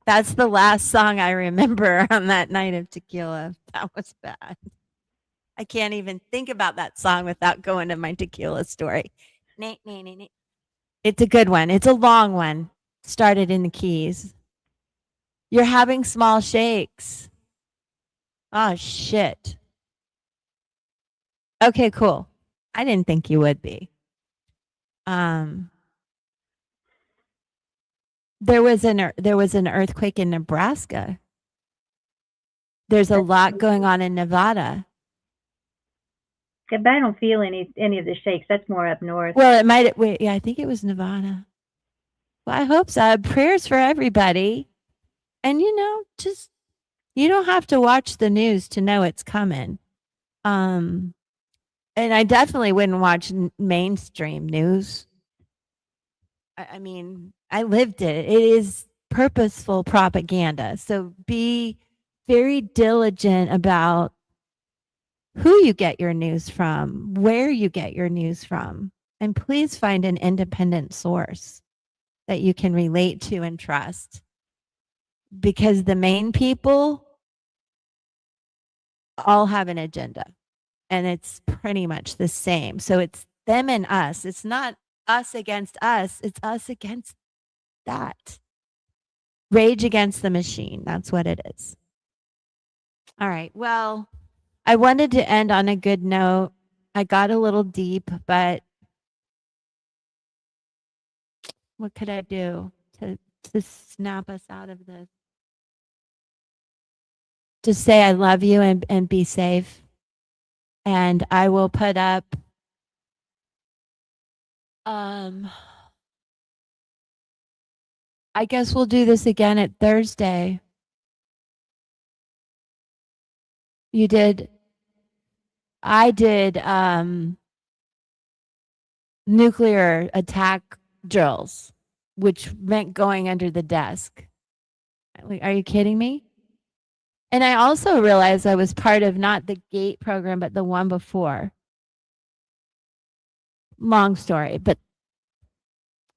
That's the last song I remember on that night of tequila. That was bad. I can't even think about that song without going to my tequila story. It's a good one. It's a long one. Started in the Keys. You're having small shakes. Oh, shit. Okay, cool. I didn't think you would be. Um, there was an earthquake in Nebraska. There's a lot going on in Nevada.
But I don't feel any of the shakes. That's more up north.
Well, it might. Wait, yeah, I think it was Nevada. Well, I hope so. Prayers for everybody. And just you don't have to watch the news to know it's coming. And I definitely wouldn't watch mainstream news. I mean, I lived it. It is purposeful propaganda. So be very diligent about who you get your news from, where you get your news from, and please find an independent source that you can relate to and trust. Because the main people all have an agenda and it's pretty much the same. So it's them and us. It's not us against us, it's us against that. Rage against the machine. That's what it is. All right. Well, I wanted to end on a good note. I got a little deep, but what could I do to snap us out of this? Just say I love you and be safe. And I will put up I guess we'll do this again at Thursday. You did I did nuclear attack drills, which meant going under the desk. Like, are you kidding me? And I also realized I was part of not the GATE program, but the one before. Long story, but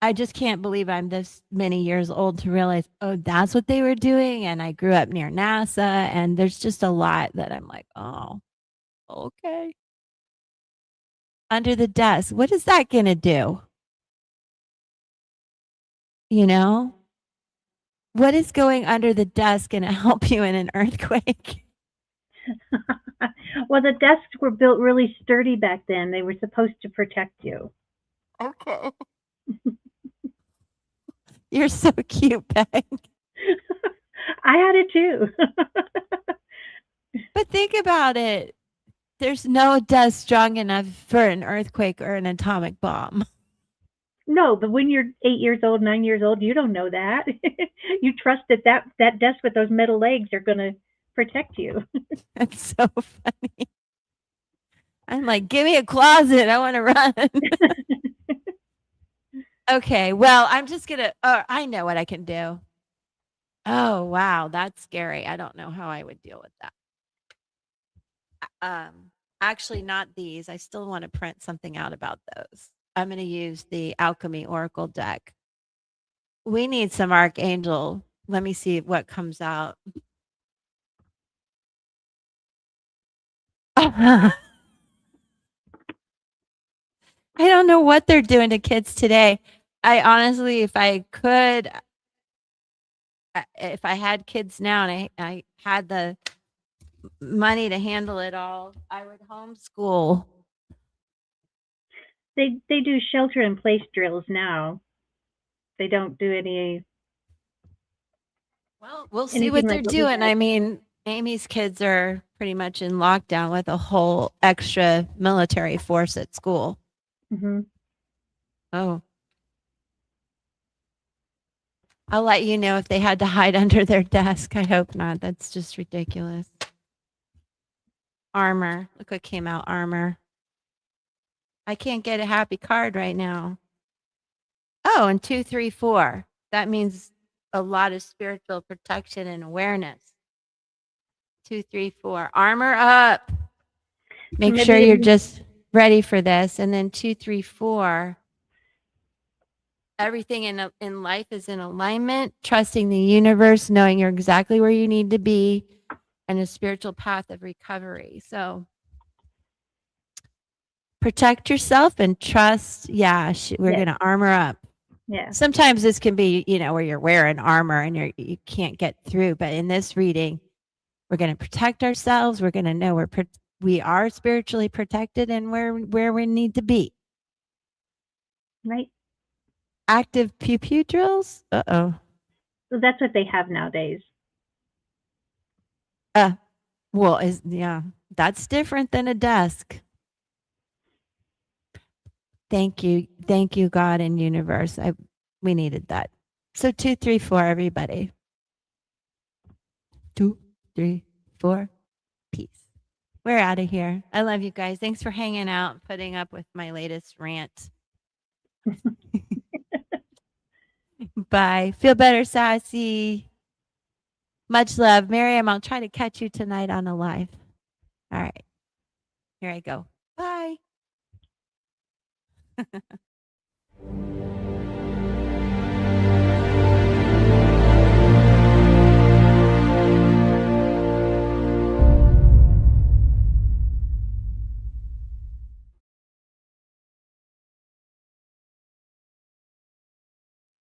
I just can't believe I'm this many years old to realize, oh, that's what they were doing. And I grew up near NASA, and there's just a lot that I'm like, oh, okay. Under the desk. What is that going to do? You know, what is going under the desk going to help you in an earthquake?
Well, the desks were built really sturdy back then. They were supposed to protect you.
Okay. You're so cute, Peg.
I had it too.
But think about it. There's no desk strong enough for an earthquake or an atomic bomb.
No, but when you're 8 years old, 9 years old, you don't know that. You trust that desk with those metal legs are going to protect you.
That's so funny. I'm like, give me a closet. I want to run. Okay. Well, I'm just going to, I know what I can do. Oh, wow. That's scary. I don't know how I would deal with that. Actually, not these. I still want to print something out about those. I'm going to use the Alchemy Oracle deck. We need some Archangel. Let me see what comes out. I don't know what they're doing to kids today. I honestly, if I could, if I had kids now and I had the money to handle it all, I would homeschool.
They do shelter in place drills now. They don't do any.
Well, we'll see what they're doing. I mean, Amy's kids are pretty much in lockdown with a whole extra military force at school.
Hmm.
Oh, I'll let you know if they had to hide under their desk. I hope not. That's just ridiculous. Armor. Look what came out. Armor. I can't get a happy card right now. Oh, and 234. That means a lot of spiritual protection and awareness. 234. Armor up. Make sure
Maybe
you're just ready for this. And then 234. Everything in life is in alignment, trusting the universe, knowing you're exactly where you need to be, and a spiritual path of recovery. So protect yourself and trust. Yeah, we're
yes,
going to armor up.
yeah,
Sometimes this can be, where you're wearing armor and you can't get through. But in this reading, we're going to protect ourselves. We're going to know we are spiritually protected and where we need to be.
right.
Active pew pew drills. Uh-oh.
So that's what they have nowadays.
Well, that's different than a desk. Thank you, God and universe. We needed that. So 2, 3, 4, everybody. 2, 3, 4. Peace. We're out of here. I love you guys. Thanks for hanging out and putting up with my latest rant. Bye. Feel better, Sassy. Much love. Miriam, I'll try to catch you tonight on a live. All right. Here I go. Bye.